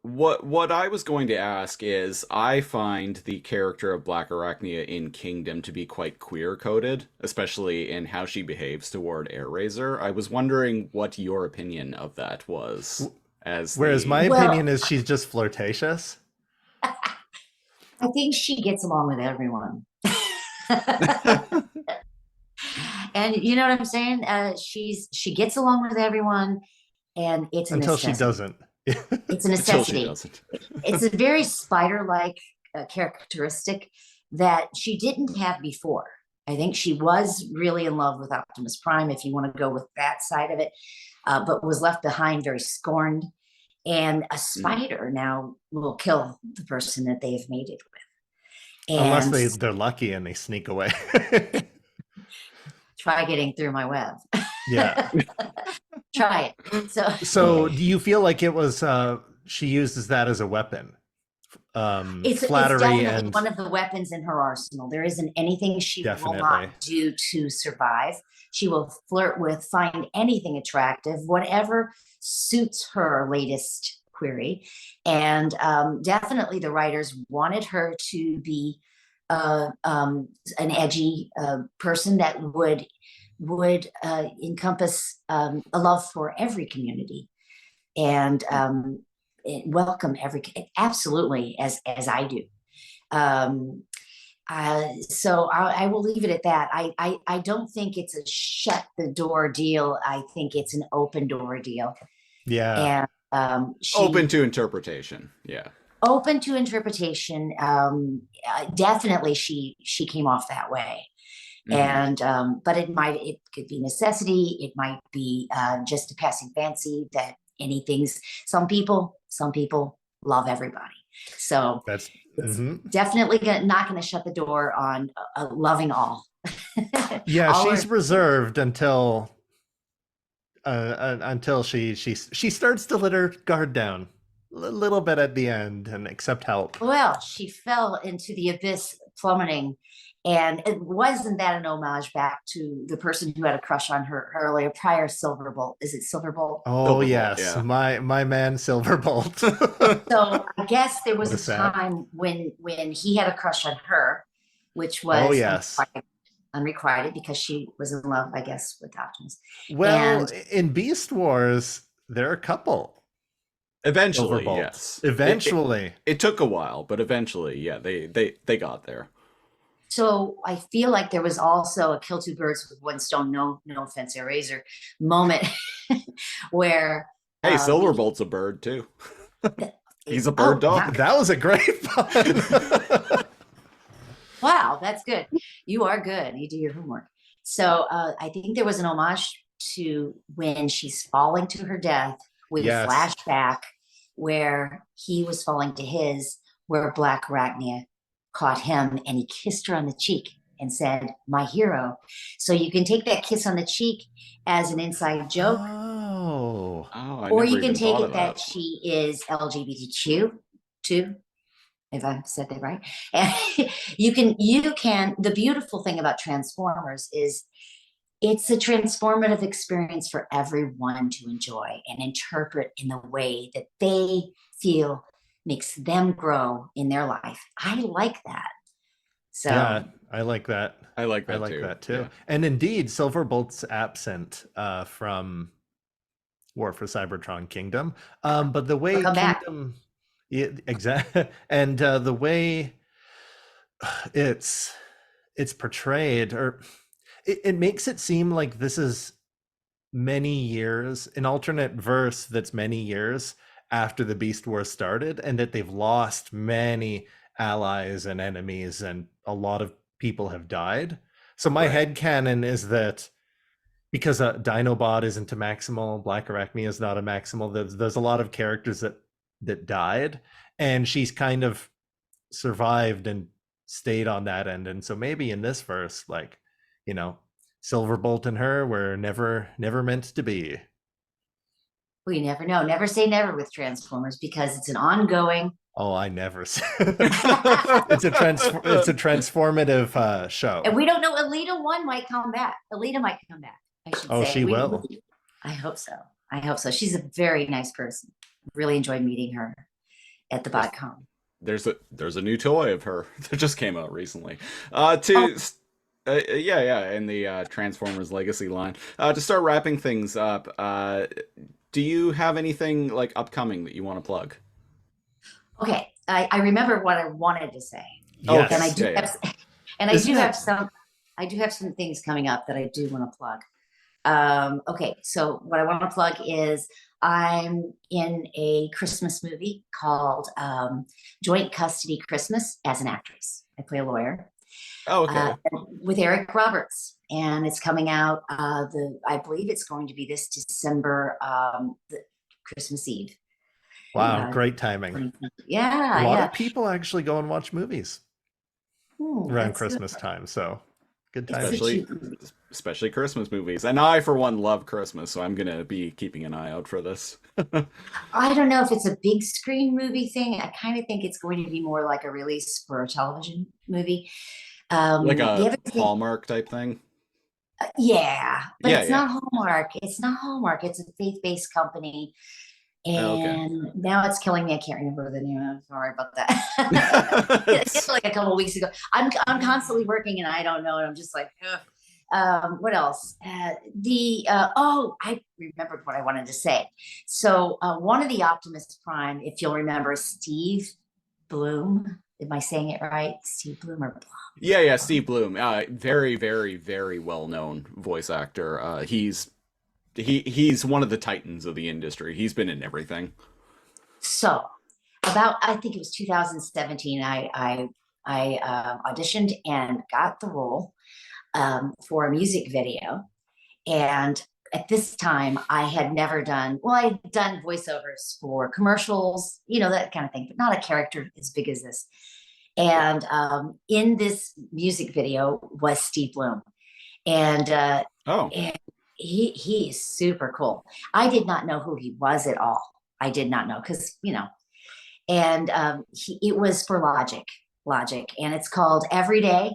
Speaker 4: What I was going to ask is, I find the character of Blackarachnia in Kingdom to be quite queer coded, especially in how she behaves toward Airazor. I was wondering what your opinion of that was.
Speaker 3: Whereas my
Speaker 5: Well-
Speaker 3: opinion is she's just flirtatious.
Speaker 5: I think she gets along with everyone. And you know what I'm saying? She gets along with everyone, and it's a
Speaker 3: Until she
Speaker 5: necessity.
Speaker 3: doesn't.
Speaker 5: It's a
Speaker 4: until she
Speaker 5: necessity.
Speaker 4: doesn't.
Speaker 5: It's a very spider-like characteristic that she didn't have before. I think she was really in love with Optimus Prime, if you want to go with that side of it, but was left behind, very scorned. And a spider now will kill the person that they've mated with.
Speaker 3: Unless
Speaker 5: And
Speaker 3: they're lucky and they sneak away.
Speaker 5: try getting through my web.
Speaker 3: Yeah.
Speaker 5: Try it.
Speaker 3: So do you feel like it was she uses that as a weapon?
Speaker 5: It's
Speaker 3: Flattery
Speaker 5: definitely
Speaker 3: and
Speaker 5: one of the weapons in her arsenal. There isn't anything she will
Speaker 3: Definitely.
Speaker 5: not do to survive. She will flirt with, find anything attractive, whatever suits her latest query. And definitely the writers wanted her to be an edgy person that would encompass a love for every community and welcome every, absolutely, as I do. So I will leave it at that. I don't think it's a shut the door deal. I think it's an open door deal.
Speaker 3: yeah.
Speaker 5: And
Speaker 4: Open to interpretation. Yeah.
Speaker 5: open to interpretation. Definitely she came off that way.
Speaker 4: Mhm.
Speaker 5: And but it could be necessity, it might be just a passing fancy that anything's some people love everybody, so
Speaker 3: That's
Speaker 5: it's
Speaker 3: mhm.
Speaker 5: definitely not going to shut the door on loving all.
Speaker 3: Yeah,
Speaker 5: All
Speaker 3: she's
Speaker 5: are-
Speaker 3: reserved until she starts to let her guard down a little bit at the end and accept help.
Speaker 5: well, she fell into the abyss plummeting. And it wasn't that an homage back to the person who had a crush on her earlier, prior Silverbolt? Is it Silverbolt?
Speaker 3: Oh
Speaker 4: Silverbolt,
Speaker 3: yes,
Speaker 4: yeah.
Speaker 3: my man Silverbolt.
Speaker 5: So I guess there was
Speaker 3: What
Speaker 5: a
Speaker 3: a sad.
Speaker 5: time when he had a crush on her, which was
Speaker 3: Oh yes.
Speaker 5: unrequited because she was in love, I guess, with Optimus.
Speaker 3: Well,
Speaker 5: And
Speaker 3: in Beast Wars, there are a couple
Speaker 4: Eventually,
Speaker 3: Silverbolts.
Speaker 4: yes.
Speaker 3: Eventually.
Speaker 4: It took a while, but eventually, yeah, they got there.
Speaker 5: so I feel like there was also a kill two birds with one stone, no offense, Eraser moment where
Speaker 4: Hey,
Speaker 5: um,
Speaker 4: Silverbolt's a bird too. He's a bird dog.
Speaker 3: That was a great pun.
Speaker 5: Wow, that's good. You are good. You do your homework. So I think there was an homage to when she's falling to her death with
Speaker 3: Yes.
Speaker 5: a flashback where he was falling to his, where Blackarachnia caught him and he kissed her on the cheek and said, "My hero." So you can take that kiss on the cheek as an inside joke,
Speaker 3: Oh.
Speaker 4: Oh, I
Speaker 5: or
Speaker 4: never
Speaker 5: you can
Speaker 4: even
Speaker 5: take
Speaker 4: thought
Speaker 5: it
Speaker 4: of
Speaker 5: that
Speaker 4: that.
Speaker 5: she is LGBTQ too, if I said that right. And you can the beautiful thing about Transformers is it's a transformative experience for everyone to enjoy and interpret in the way that they feel makes them grow in their life. I like that. So
Speaker 3: Yeah, I like that.
Speaker 4: I like that
Speaker 3: I like
Speaker 4: too.
Speaker 3: that too.
Speaker 4: Yeah.
Speaker 3: And indeed, Silverbolt's absent from War for Cybertron Kingdom. But the way
Speaker 5: come back.
Speaker 3: Kingdom, yeah, exactly, and the way it's portrayed, or it makes it seem like this is many years, an alternate verse that's many years after the Beast War started, and that they've lost many allies and enemies, and a lot of people have died. So my
Speaker 4: Right.
Speaker 3: headcanon is that because Dinobot isn't a maximal, Blackarachnia is not a maximal, there's a lot of characters that died, and she's kind of survived and stayed on that end. And so maybe in this verse, like, you know, Silverbolt and her were never meant to be.
Speaker 5: We never know. Never say never with Transformers because it's an ongoing.
Speaker 3: Oh, I never said. It's a transformative show.
Speaker 5: And we don't know. Alita 1 might come back. Alita might come back, I should
Speaker 3: Oh,
Speaker 5: say.
Speaker 3: she will.
Speaker 5: I hope so. I hope so. She's a very nice person. Really enjoyed meeting her. at the .com.
Speaker 2: There's a new toy of her that just came out recently. Yeah, in the Transformers Legacy line. To start wrapping things up, do you have anything like upcoming that you want to plug?
Speaker 5: Okay, I remember what I wanted to say.
Speaker 3: Yes.
Speaker 5: And I do
Speaker 2: Yeah,
Speaker 5: have, and I do have some things coming up that I do want to plug. Okay, so what I want to plug is I'm in a Christmas movie called Joint Custody Christmas as an actress. I play a lawyer.
Speaker 2: Oh, okay.
Speaker 5: With Eric Roberts, and it's coming out. I believe it's going to be this December, the Christmas Eve.
Speaker 3: Wow, great timing.
Speaker 5: Yeah,
Speaker 3: A lot of people actually go and watch movies around
Speaker 5: that's
Speaker 3: Christmas
Speaker 5: good.
Speaker 3: time, so good timing.
Speaker 5: It's a
Speaker 2: Especially
Speaker 5: cute movie.
Speaker 2: especially Christmas movies. And I, for one, love Christmas, so I'm gonna be keeping an eye out for this.
Speaker 5: I don't know if it's a big screen movie thing. I kind of think it's going to be more like a release for a television movie.
Speaker 2: Like
Speaker 5: The
Speaker 2: a
Speaker 5: other thing,
Speaker 2: Hallmark type thing.
Speaker 5: yeah, but
Speaker 2: Yeah,
Speaker 5: it's
Speaker 2: yeah.
Speaker 5: not Hallmark. It's not Hallmark. It's a faith-based company.
Speaker 2: Oh, okay.
Speaker 5: And now it's killing me. I can't remember the name. I'm sorry about that. It's like a couple of weeks ago. I'm constantly working and I don't know. And I'm just like, ugh. What else? I remembered what I wanted to say. So one of the Optimus Prime, if you'll remember, Steve Bloom. Am I saying it right? Steve Bloom or Blum?
Speaker 2: Yeah, Steve Bloom. Very, very, very well known voice actor. He's one of the titans of the industry. He's been in everything.
Speaker 5: So I think it was 2017. I auditioned and got the role for a music video. And at this time, I had never I had done voiceovers for commercials, that kind of thing, but not a character as big as this. And in this music video was Steve Bloom. And,
Speaker 2: Oh,
Speaker 5: and he is super cool. I did not know who he was at all. I did not know because, and it was for Logic, and it's called Every Day.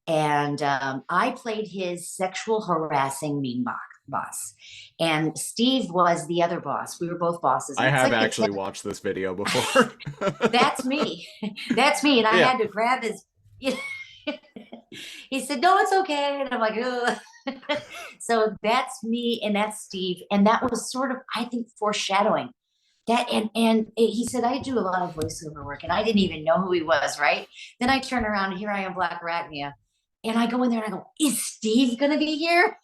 Speaker 5: And I played his sexual harassing mean boss. And Steve was the other boss. We were both bosses.
Speaker 2: I
Speaker 5: And it's
Speaker 2: have
Speaker 5: like
Speaker 2: actually watched this video before.
Speaker 5: that's me. That's me. And I
Speaker 2: Yeah.
Speaker 5: had to grab his. He said, "No, it's okay." And I'm like, "Ugh." So that's me, and that's Steve, and that was sort of, I think, foreshadowing that. And he said, "I do a lot of voiceover work," and I didn't even know who he was. Right? Then I turn around, and here I am, Blackarachnia, and I go in there and I go, "Is Steve going to be here?"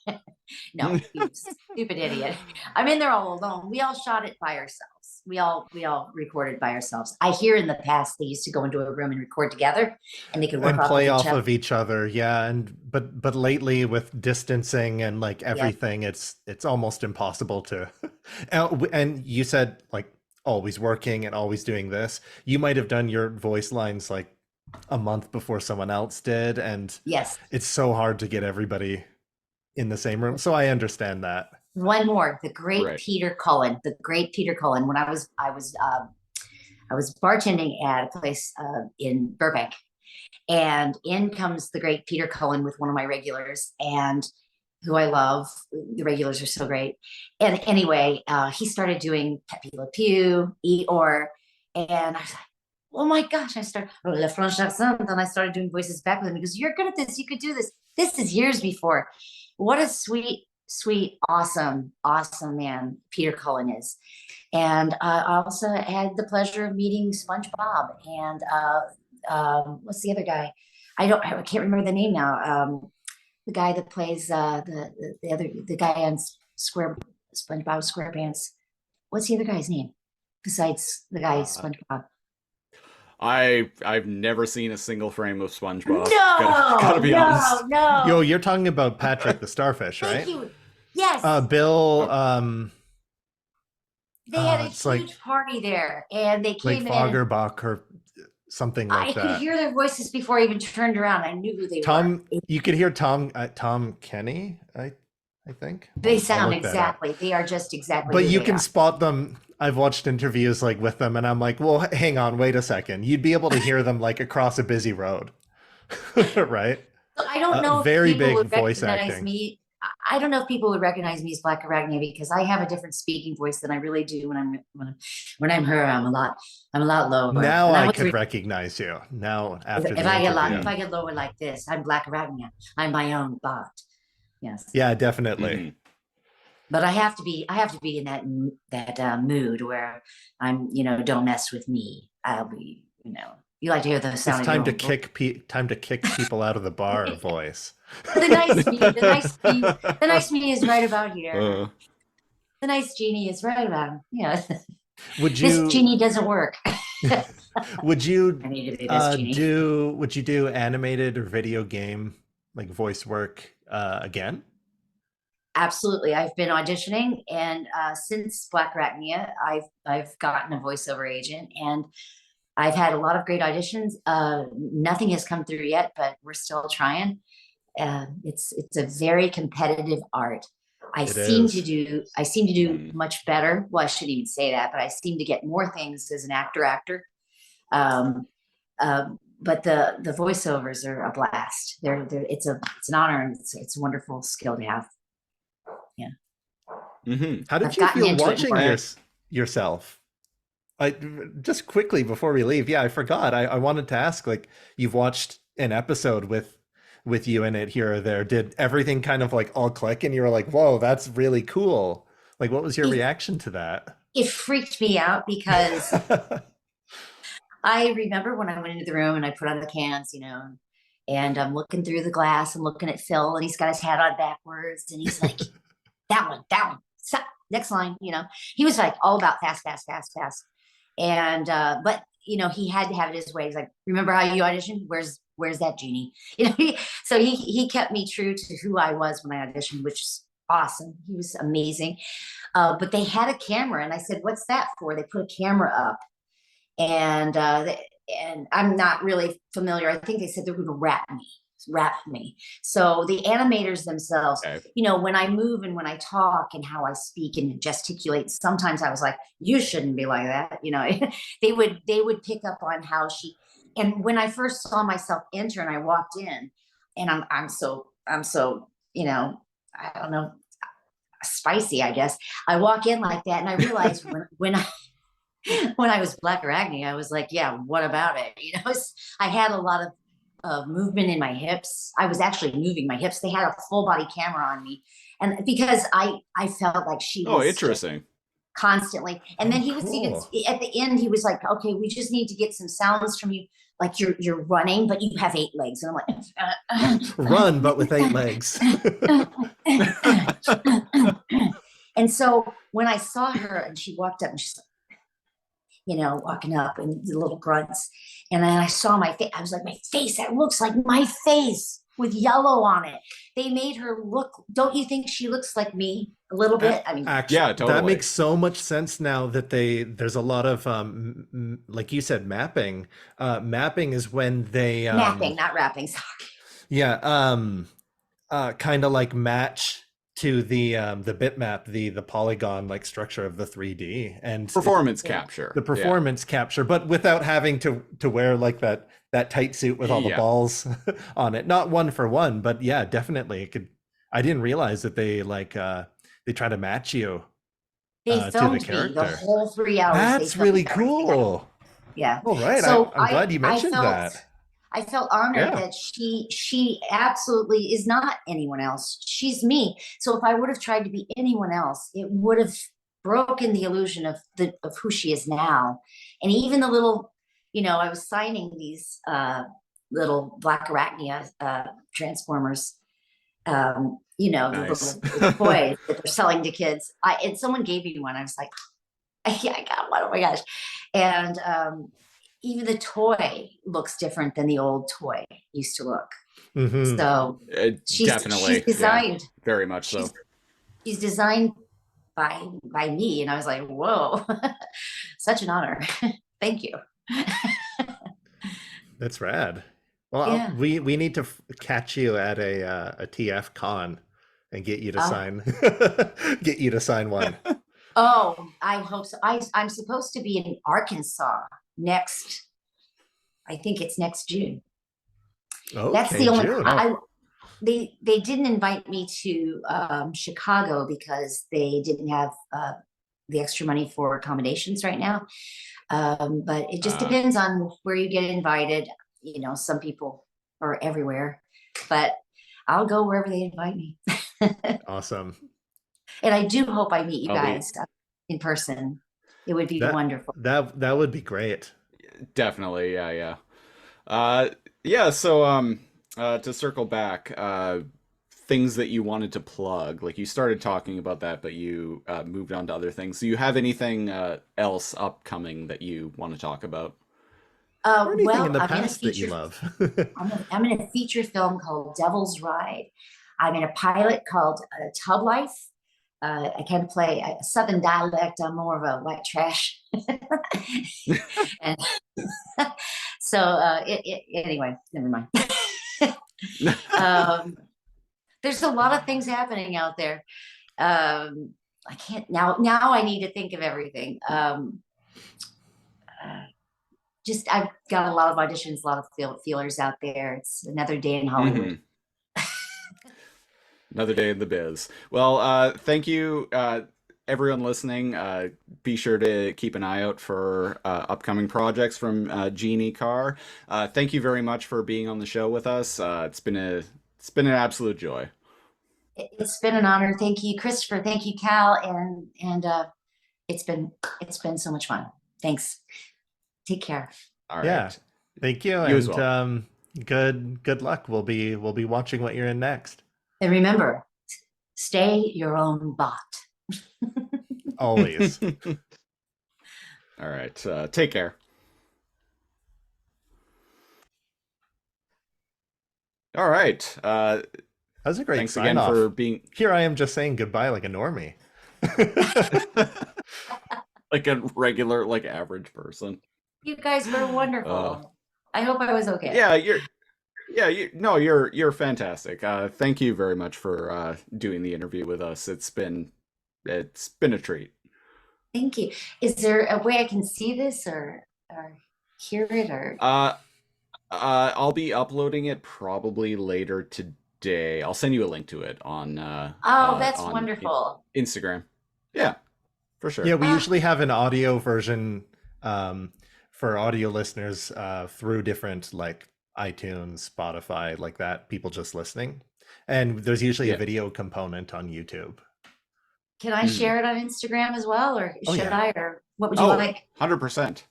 Speaker 5: No, you stupid idiot. I'm in there all alone. We all shot it by ourselves. We all recorded by ourselves. I hear in the past they used to go into a room and record together, and they could work
Speaker 3: And
Speaker 5: off
Speaker 3: play
Speaker 5: of each
Speaker 3: off
Speaker 5: other.
Speaker 3: of each other, yeah. And but lately with distancing and like everything, it's almost impossible to. And you said like always working and always doing this. You might have done your voice lines like a month before someone else did, and
Speaker 5: Yes.
Speaker 3: it's so hard to get everybody in the same room. So I understand that.
Speaker 5: One more, the great
Speaker 2: Right.
Speaker 5: Peter Cullen. When I was bartending at a place in Burbank, and in comes the great Peter Cullen with one of my regulars, and who I love. The regulars are so great. And anyway, he started doing Pepe Le Pew, Eeyore, and I was like, oh my gosh, I started Le Franchissant, and I started doing voices back with him. He goes, "You're good at this. You could do this." This is years before. What a sweet, awesome man Peter Cullen is. And I also had the pleasure of meeting SpongeBob and what's the other guy? I can't remember the name now. The guy that plays the guy on SpongeBob SquarePants. What's the other guy's name besides the guy SpongeBob?
Speaker 2: I've never seen a single frame of SpongeBob.
Speaker 5: No,
Speaker 2: gotta be honest.
Speaker 5: no.
Speaker 3: Yo, you're talking about Patrick the Starfish, right?
Speaker 5: Thank you. Yes.
Speaker 3: Bill,
Speaker 5: they had a
Speaker 3: it's
Speaker 5: huge party there, and they
Speaker 3: like
Speaker 5: came in.
Speaker 3: Fagerbach or something like
Speaker 5: I
Speaker 3: that.
Speaker 5: could hear their voices before I even turned around. I knew who they were.
Speaker 3: You could hear Tom Kenny, I think.
Speaker 5: They
Speaker 3: I'll
Speaker 5: sound
Speaker 3: look that up.
Speaker 5: exactly. They are just exactly.
Speaker 3: But
Speaker 5: who
Speaker 3: you
Speaker 5: they
Speaker 3: can
Speaker 5: are.
Speaker 3: spot them. I've watched interviews like with them, and I'm like, well, hang on, wait a second. You'd be able to hear them like across a busy road, right?
Speaker 5: So I don't know if
Speaker 3: very
Speaker 5: people
Speaker 3: big
Speaker 5: would
Speaker 3: voice
Speaker 5: recognize
Speaker 3: acting.
Speaker 5: me. I don't know if people would recognize me as Blackarachnia because I have a different speaking voice than I really do when I'm her. I'm a lot lower.
Speaker 3: Now
Speaker 5: And
Speaker 3: I
Speaker 5: was
Speaker 3: could recognize you. Now after
Speaker 5: if
Speaker 3: the interview.
Speaker 5: if I get lower like this, I'm Blackarachnia. I'm my own bot. Yes.
Speaker 3: Yeah, definitely.
Speaker 2: Mhm.
Speaker 5: But I have to be in that mood where I'm, don't mess with me. I'll be, you like to hear the sound.
Speaker 3: It's time to kick people out of the bar voice.
Speaker 5: The nice me is right about here. The nice genie is right about
Speaker 3: Would
Speaker 5: this
Speaker 3: you
Speaker 5: genie doesn't work.
Speaker 3: would you
Speaker 5: I need to be this genie.
Speaker 3: do animated or video game like voice work again?
Speaker 5: Absolutely. I've been auditioning, and since Blackarachnia, I've gotten a voiceover agent, and I've had a lot of great auditions. Nothing has come through yet, but we're still trying. It's a very competitive art. I seem to do much better. Well, I shouldn't even say that, but I seem to get more things as an actor. But the voiceovers are a blast. It's an honor, and it's a wonderful skill to have. Yeah.
Speaker 2: Mm-hmm.
Speaker 3: How did you feel watching yourself? I just quickly before we leave. Yeah, I forgot. I wanted to ask, like, you've watched an episode with you in it here or there. Did everything kind of like all click and you were like, whoa, that's really cool? Like, what was your reaction to that?
Speaker 5: It freaked me out because I remember when I went into the room and I put on the cans, and I'm looking through the glass and looking at Phil, and he's got his hat on backwards, and he's like, that one, stop, next line, he was like all about fast. And, but he had to have it his way. He's like, remember how you auditioned? Where's that genie? So he kept me true to who I was when I auditioned, which is awesome. He was amazing. But they had a camera, and I said, what's that for? They put a camera up, and I'm not really familiar. I think they said they're going to wrap me. So the animators themselves, when I move and when I talk and how I speak and gesticulate, sometimes I was like, you shouldn't be like that. They would pick up on how she, and when I first saw myself enter and I walked in, and I'm so, I don't know, spicy, I guess. I walk in like that, and I realized when I was Blackarachnia, I was like, yeah, what about it? I had a lot of movement in my hips. I was actually moving my hips. They had a full body camera on me, and because I felt like she was
Speaker 2: interesting.
Speaker 5: Constantly. And then he was even at the end, he was like, okay, we just need to get some sounds from you, like you're running, but you have 8 legs. And I'm like,
Speaker 3: run, but with 8 legs.
Speaker 5: And so when I saw her and she walked up and she's like, walking up and the little grunts. And then I saw my face. I was like, my face, that looks like my face with yellow on it. They made her look, don't you think she looks like me a little bit? I mean,
Speaker 3: actually,
Speaker 2: yeah, totally.
Speaker 3: That makes so much sense now that there's a lot of, like you said, mapping. Mapping is when they...
Speaker 5: mapping, not rapping, sorry.
Speaker 3: Yeah, kind of like match to the bitmap, the polygon like structure of the 3D and
Speaker 2: performance capture.
Speaker 3: The performance capture, but without having to wear like that tight suit with all the balls on it. Not one for one, but yeah, definitely. I didn't realize that they they try to match you
Speaker 5: they filmed
Speaker 3: to the character.
Speaker 5: Me the whole 3 hours.
Speaker 3: That's really cool.
Speaker 5: Yeah.
Speaker 3: All right. So I'm glad you mentioned that.
Speaker 5: I felt honored that she absolutely is not anyone else. She's me. So if I would have tried to be anyone else, it would have broken the illusion of who she is now. And even the little, I was signing these little Blackarachnia transformers, nice. the little toys that they're selling to kids. And someone gave me one. I was like, yeah, I got one. Oh my gosh. And even the toy looks different than the old toy used to look. Mm-hmm. So she's designed
Speaker 2: very much so.
Speaker 5: She's designed by me, and I was like, whoa, such an honor. Thank you.
Speaker 3: That's rad. Well, we need to catch you at a TF con and get you to sign one.
Speaker 5: Oh, I hope so. I'm supposed to be in Arkansas I think it's next June.
Speaker 3: Okay,
Speaker 5: that's the only
Speaker 3: June.
Speaker 5: they didn't invite me to Chicago because they didn't have the extra money for accommodations right now. But it just depends on where you get invited. You know, some people are everywhere, but I'll go wherever they invite me.
Speaker 3: Awesome.
Speaker 5: And I do hope I meet you
Speaker 2: I'll be-
Speaker 5: guys in person. It would be
Speaker 3: That
Speaker 5: wonderful.
Speaker 3: that would be great.
Speaker 2: Definitely, yeah. Yeah, so to circle back, things that you wanted to plug, like you started talking about that, but you moved on to other things. Do you have anything else upcoming that you want to talk about?
Speaker 3: Or anything
Speaker 5: Well,
Speaker 3: in the
Speaker 5: I'm in a
Speaker 3: past that you
Speaker 5: feature.
Speaker 3: love.
Speaker 5: I'm in a feature film called Devil's Ride. I'm in a pilot called Tub Life. I can play a Southern dialect. I'm more of a white trash. And so anyway, never mind. There's a lot of things happening out there. I can't now I need to think of everything. Just I've got a lot of auditions, a lot of feelers out there. It's another day in Hollywood.
Speaker 2: Another day in the biz. Well, thank you, everyone listening. Be sure to keep an eye out for upcoming projects from Jeanne Carr. Thank you very much for being on the show with us. It's been an absolute joy.
Speaker 5: It's been an honor. Thank you, Christopher. Thank you, Kal, and it's been so much fun. Thanks. Take care.
Speaker 2: All right.
Speaker 3: Yeah. Thank you.
Speaker 2: You as
Speaker 3: And
Speaker 2: well.
Speaker 3: good luck. We'll be watching what you're in next.
Speaker 5: And remember, stay your own bot.
Speaker 3: Always.
Speaker 2: All right. Take care. All right.
Speaker 3: That was a great
Speaker 2: Thanks
Speaker 3: sign
Speaker 2: again
Speaker 3: off.
Speaker 2: for being
Speaker 3: Here I am just saying goodbye like a normie.
Speaker 2: like a regular, like average person.
Speaker 5: You guys were wonderful. I hope I was okay.
Speaker 2: Yeah, you're fantastic. Thank you very much for doing the interview with us. It's been a treat.
Speaker 5: Thank you. Is there a way I can see this or hear it or?
Speaker 2: I'll be uploading it probably later today. I'll send you a link to it on
Speaker 5: That's
Speaker 2: on
Speaker 5: wonderful.
Speaker 2: Instagram. Yeah, for sure.
Speaker 3: Yeah, we usually have an audio version for audio listeners through different like iTunes, Spotify, like that, people just listening. And there's usually a video component on YouTube.
Speaker 5: Can I share it on Instagram as well, or should I, or what would you like?
Speaker 2: 100%.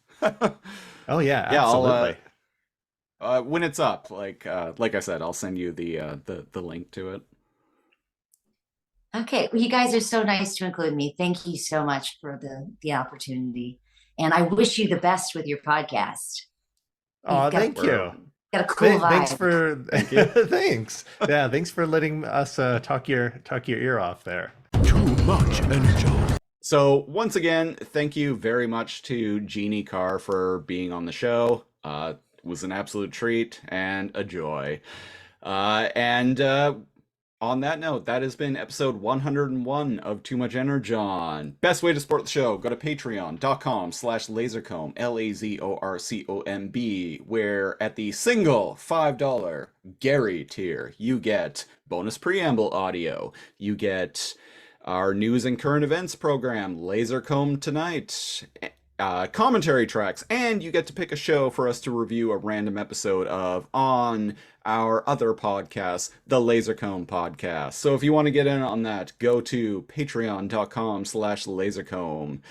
Speaker 3: Oh yeah,
Speaker 2: Yeah,
Speaker 3: absolutely.
Speaker 2: When it's up, like I said, I'll send you the link to it.
Speaker 5: Okay, well, you guys are so nice to include me. Thank you so much for the opportunity, and I wish you the best with your podcast.
Speaker 3: Oh, thank you.
Speaker 5: Got a cool vibe.
Speaker 3: Thanks for thanks. Yeah, thanks for letting us talk your ear off there.
Speaker 1: Too much energy.
Speaker 2: So once again, thank you very much to Jeanne Carr for being on the show. It was an absolute treat and a joy. On that note, that has been episode 101 of Too Much Energon. Best way to support the show, go to patreon.com/lazorcomb, LAZORCOMB, where at the single $5 Gary tier, you get bonus preamble audio. You get our news and current events program, Lasercomb Tonight, commentary tracks, and you get to pick a show for us to review a random episode of on our other podcast, the Lasercomb Podcast. So if you want to get in on that, go to patreon.com/lasercomb.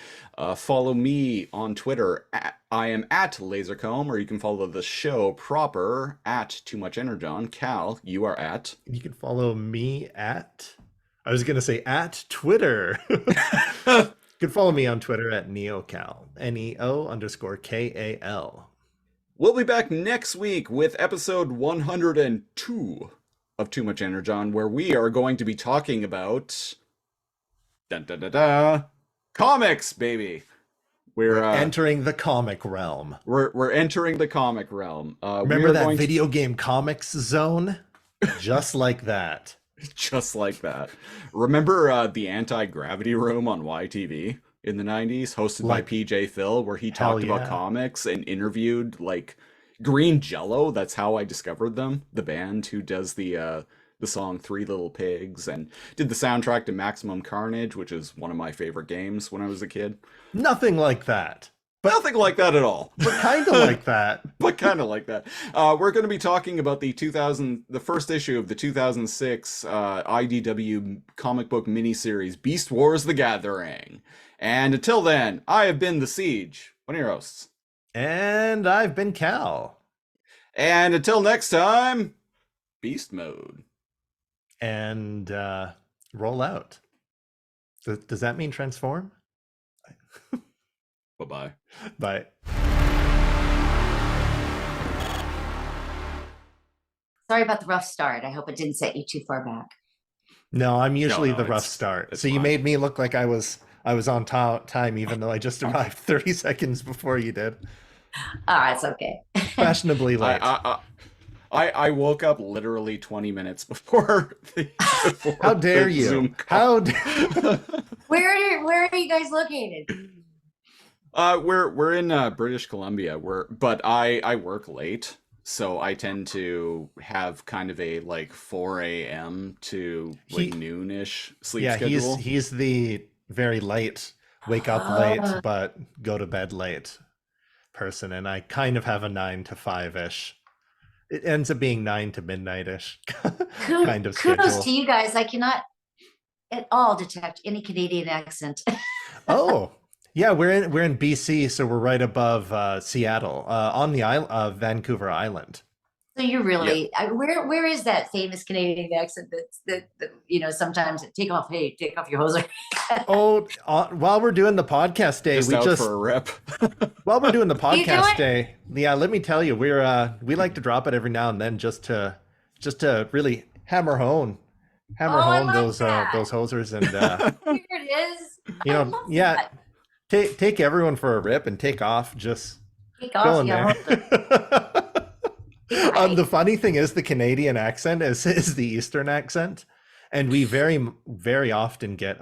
Speaker 2: Follow me on Twitter. I am at Lasercomb, or you can follow the show proper at Too Much Energon. Kal, you are at.
Speaker 3: You can follow me at, I was gonna say at Twitter. You can follow me on Twitter at NeoKal, NEO_KAL.
Speaker 2: We'll be back next week with episode 102 of Too Much Energon, where we are going to be talking about comics, baby. We're
Speaker 3: entering the comic realm.
Speaker 2: We're entering the comic realm.
Speaker 3: Remember that video game comics zone? Just like that.
Speaker 2: Just like that. Remember the Anti-Gravity Room on YTV in the 90s, hosted by PJ Phil, where he talked about comics and interviewed like Green Jello. That's how I discovered them. The band who does the
Speaker 4: the song Three Little Pigs, and did the soundtrack to Maximum Carnage, which is one of my favorite games when I was a kid.
Speaker 3: Nothing like that.
Speaker 4: But nothing like that at all.
Speaker 3: But kind of like that.
Speaker 4: But kind of like that. We're going to be talking about the first issue of the 2006 IDW comic book miniseries, Beast Wars: The Gathering. And until then, I have been the Siege, one of your hosts.
Speaker 3: And I've been Kal.
Speaker 4: And until next time, Beast Mode.
Speaker 3: And roll out. Does that mean transform?
Speaker 4: Bye-bye.
Speaker 3: Bye.
Speaker 5: Sorry about the rough start. I hope it didn't set you too far back.
Speaker 3: No, I'm usually
Speaker 4: No,
Speaker 3: the rough
Speaker 4: it's
Speaker 3: start. So you
Speaker 4: fine.
Speaker 3: made me look like I was on time, even though I just arrived 30 seconds before you did.
Speaker 5: It's okay.
Speaker 3: Fashionably late.
Speaker 4: I woke up literally 20 minutes before before
Speaker 3: How dare
Speaker 4: the
Speaker 3: you?
Speaker 4: Zoom call.
Speaker 5: Where are you guys located?
Speaker 4: We're in British Columbia. But I work late, so I tend to have kind of a like 4 a.m. to like noonish sleep schedule.
Speaker 3: He's the very late, wake up late, but go to bed late person, and I kind of have a 9 to 5-ish. It ends up being 9 to midnight-ish kind of schedule.
Speaker 5: Kudos to you guys. I cannot at all detect any Canadian accent.
Speaker 3: Oh, yeah, we're in BC, so we're right above Seattle, on the island, Vancouver Island.
Speaker 5: So you're really where is that famous Canadian accent that sometimes take off your hoser.
Speaker 3: While we're doing the podcast day,
Speaker 4: Just out for a rip.
Speaker 3: while we're doing the
Speaker 5: You do
Speaker 3: podcast
Speaker 5: it?
Speaker 3: day, yeah, let me tell you, we like to drop it every now and then just to really hammer home
Speaker 5: I love
Speaker 3: those
Speaker 5: that.
Speaker 3: hosers, and
Speaker 5: Here it is.
Speaker 3: you
Speaker 5: I
Speaker 3: know,
Speaker 5: love
Speaker 3: yeah,
Speaker 5: that.
Speaker 3: take everyone for a rip and take off, just
Speaker 5: Take
Speaker 3: go
Speaker 5: off
Speaker 3: in
Speaker 5: your
Speaker 3: there.
Speaker 5: hoser. Right.
Speaker 3: The funny thing is, the Canadian accent is the Eastern accent, and we very, very often get,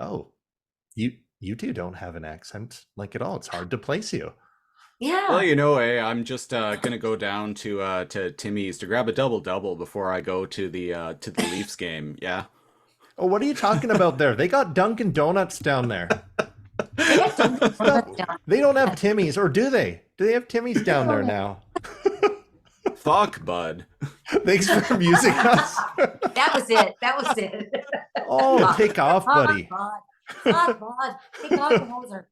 Speaker 3: you two don't have an accent like at all. It's hard to place you.
Speaker 5: Yeah.
Speaker 4: Well, I'm just gonna go down to TME's to grab a double before I go to the Leafs game. Yeah.
Speaker 3: Oh, what are you talking about there? They got Dunkin' Donuts down there. They don't have Timmy's, or do they? Do they have Timmy's down there now?
Speaker 4: Fuck, bud.
Speaker 3: Thanks for using us.
Speaker 5: That was it.
Speaker 3: Oh, take off, buddy.
Speaker 5: God, take off your hoser.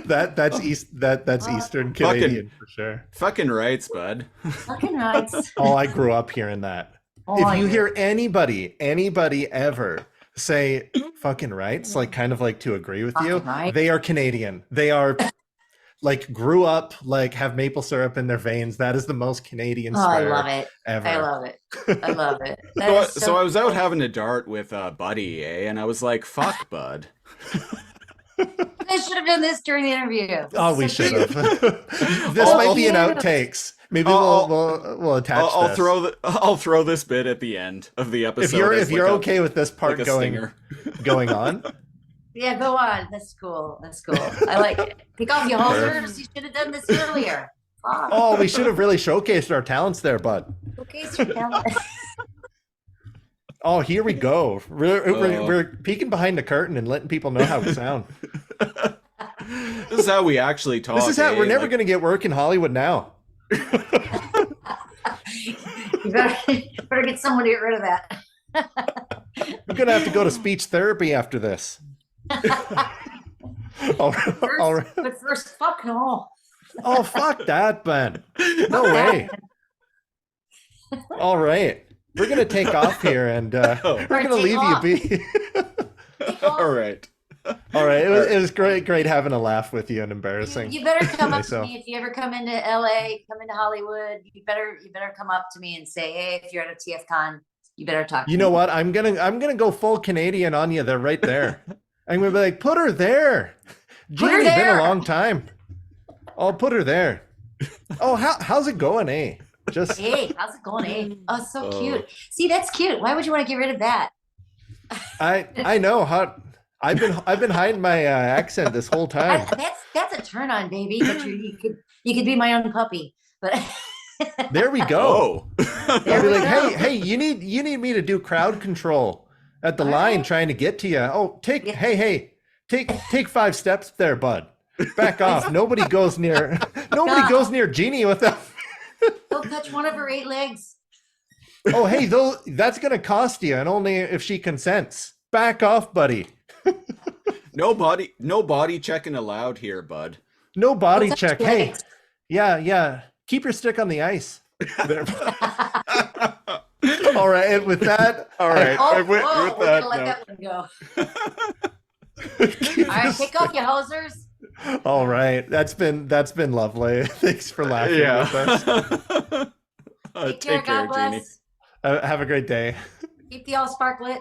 Speaker 3: That's Eastern Canadian for sure.
Speaker 4: Fucking rights, bud.
Speaker 5: Fucking rights.
Speaker 3: Oh, I grew up hearing that. If you hear anybody ever say fucking rights, like kind of like to agree with you,
Speaker 5: right.
Speaker 3: they are Canadian. They are like grew up, like have maple syrup in their veins. That is the most Canadian
Speaker 5: I
Speaker 3: swear
Speaker 5: love it.
Speaker 3: ever.
Speaker 5: I love it. That is
Speaker 4: So I was out having a dart with Buddy, and I was like, "Fuck, bud."
Speaker 5: I should have done this during the interview.
Speaker 3: Oh, we should have. This might be an outtakes. Maybe we'll attach this.
Speaker 4: I'll throw this bit at the end of the episode.
Speaker 3: If you're okay with this part
Speaker 4: like a stinger.
Speaker 3: going on.
Speaker 5: Yeah, go on. That's cool. I like it. Take off your hosers. You should have done this earlier. Fuck.
Speaker 3: Oh, we should have really showcased our talents there, bud.
Speaker 5: Showcase your talent.
Speaker 3: Oh, here we go. We're peeking behind the curtain and letting people know how we sound.
Speaker 4: This is how we actually talk.
Speaker 3: This is how we're never going to get work in Hollywood now.
Speaker 5: You better get someone to get rid of that.
Speaker 3: We're going to have to go to speech therapy after this. All right.
Speaker 5: But first, fuck no.
Speaker 3: Oh, fuck that, Ben. No way. All right. We're going to take off here, and we're going to leave you be.
Speaker 4: All right.
Speaker 3: All right. It was great having a laugh with you and embarrassing.
Speaker 5: You better come up to
Speaker 3: myself.
Speaker 5: me if you ever come into LA, come into Hollywood. You better come up to me and say, hey, if you're at a TF Con, you better talk to me.
Speaker 3: You know what? I'm gonna go full Canadian on you. They're right there. I'm gonna be like, put her there. Jeanne, it's been a long time. I'll put her there. Oh, how's it going, eh? Just
Speaker 5: hey, how's it going, eh? Oh, so cute. See, that's cute. Why would you want to get rid of that?
Speaker 3: I know how. I've been hiding my accent this whole time.
Speaker 5: That's a turn on, baby. But you could be my own puppy. But
Speaker 3: There we go.
Speaker 2: Oh.
Speaker 5: There
Speaker 3: I'll be
Speaker 5: we
Speaker 3: like,
Speaker 5: go.
Speaker 3: hey, you need me to do crowd control at the
Speaker 5: All
Speaker 3: line
Speaker 5: right.
Speaker 3: trying to get to you. Oh,
Speaker 5: Yeah.
Speaker 3: hey, take 5 steps there, bud. Back off. Nobody goes near Jeannie without.
Speaker 5: Don't touch one of her 8 legs.
Speaker 3: Oh, hey, that's gonna cost you, and only if she consents. Back off, buddy.
Speaker 2: No body checking allowed here, bud.
Speaker 3: No body
Speaker 5: Don't touch
Speaker 3: check. Hey,
Speaker 5: legs.
Speaker 3: yeah. Keep your stick on the ice. There. All right, and with that,
Speaker 2: All right.
Speaker 5: Oh,
Speaker 2: with
Speaker 5: whoa, we're
Speaker 2: that
Speaker 5: gonna let
Speaker 2: note-
Speaker 5: that one go. All right, pick up, you hosers.
Speaker 3: all right, that's been lovely. Thanks for laughing with us.
Speaker 5: Take care, God
Speaker 2: Jeannie.
Speaker 5: bless.
Speaker 3: Have a great day.
Speaker 5: Keep the all sparklet.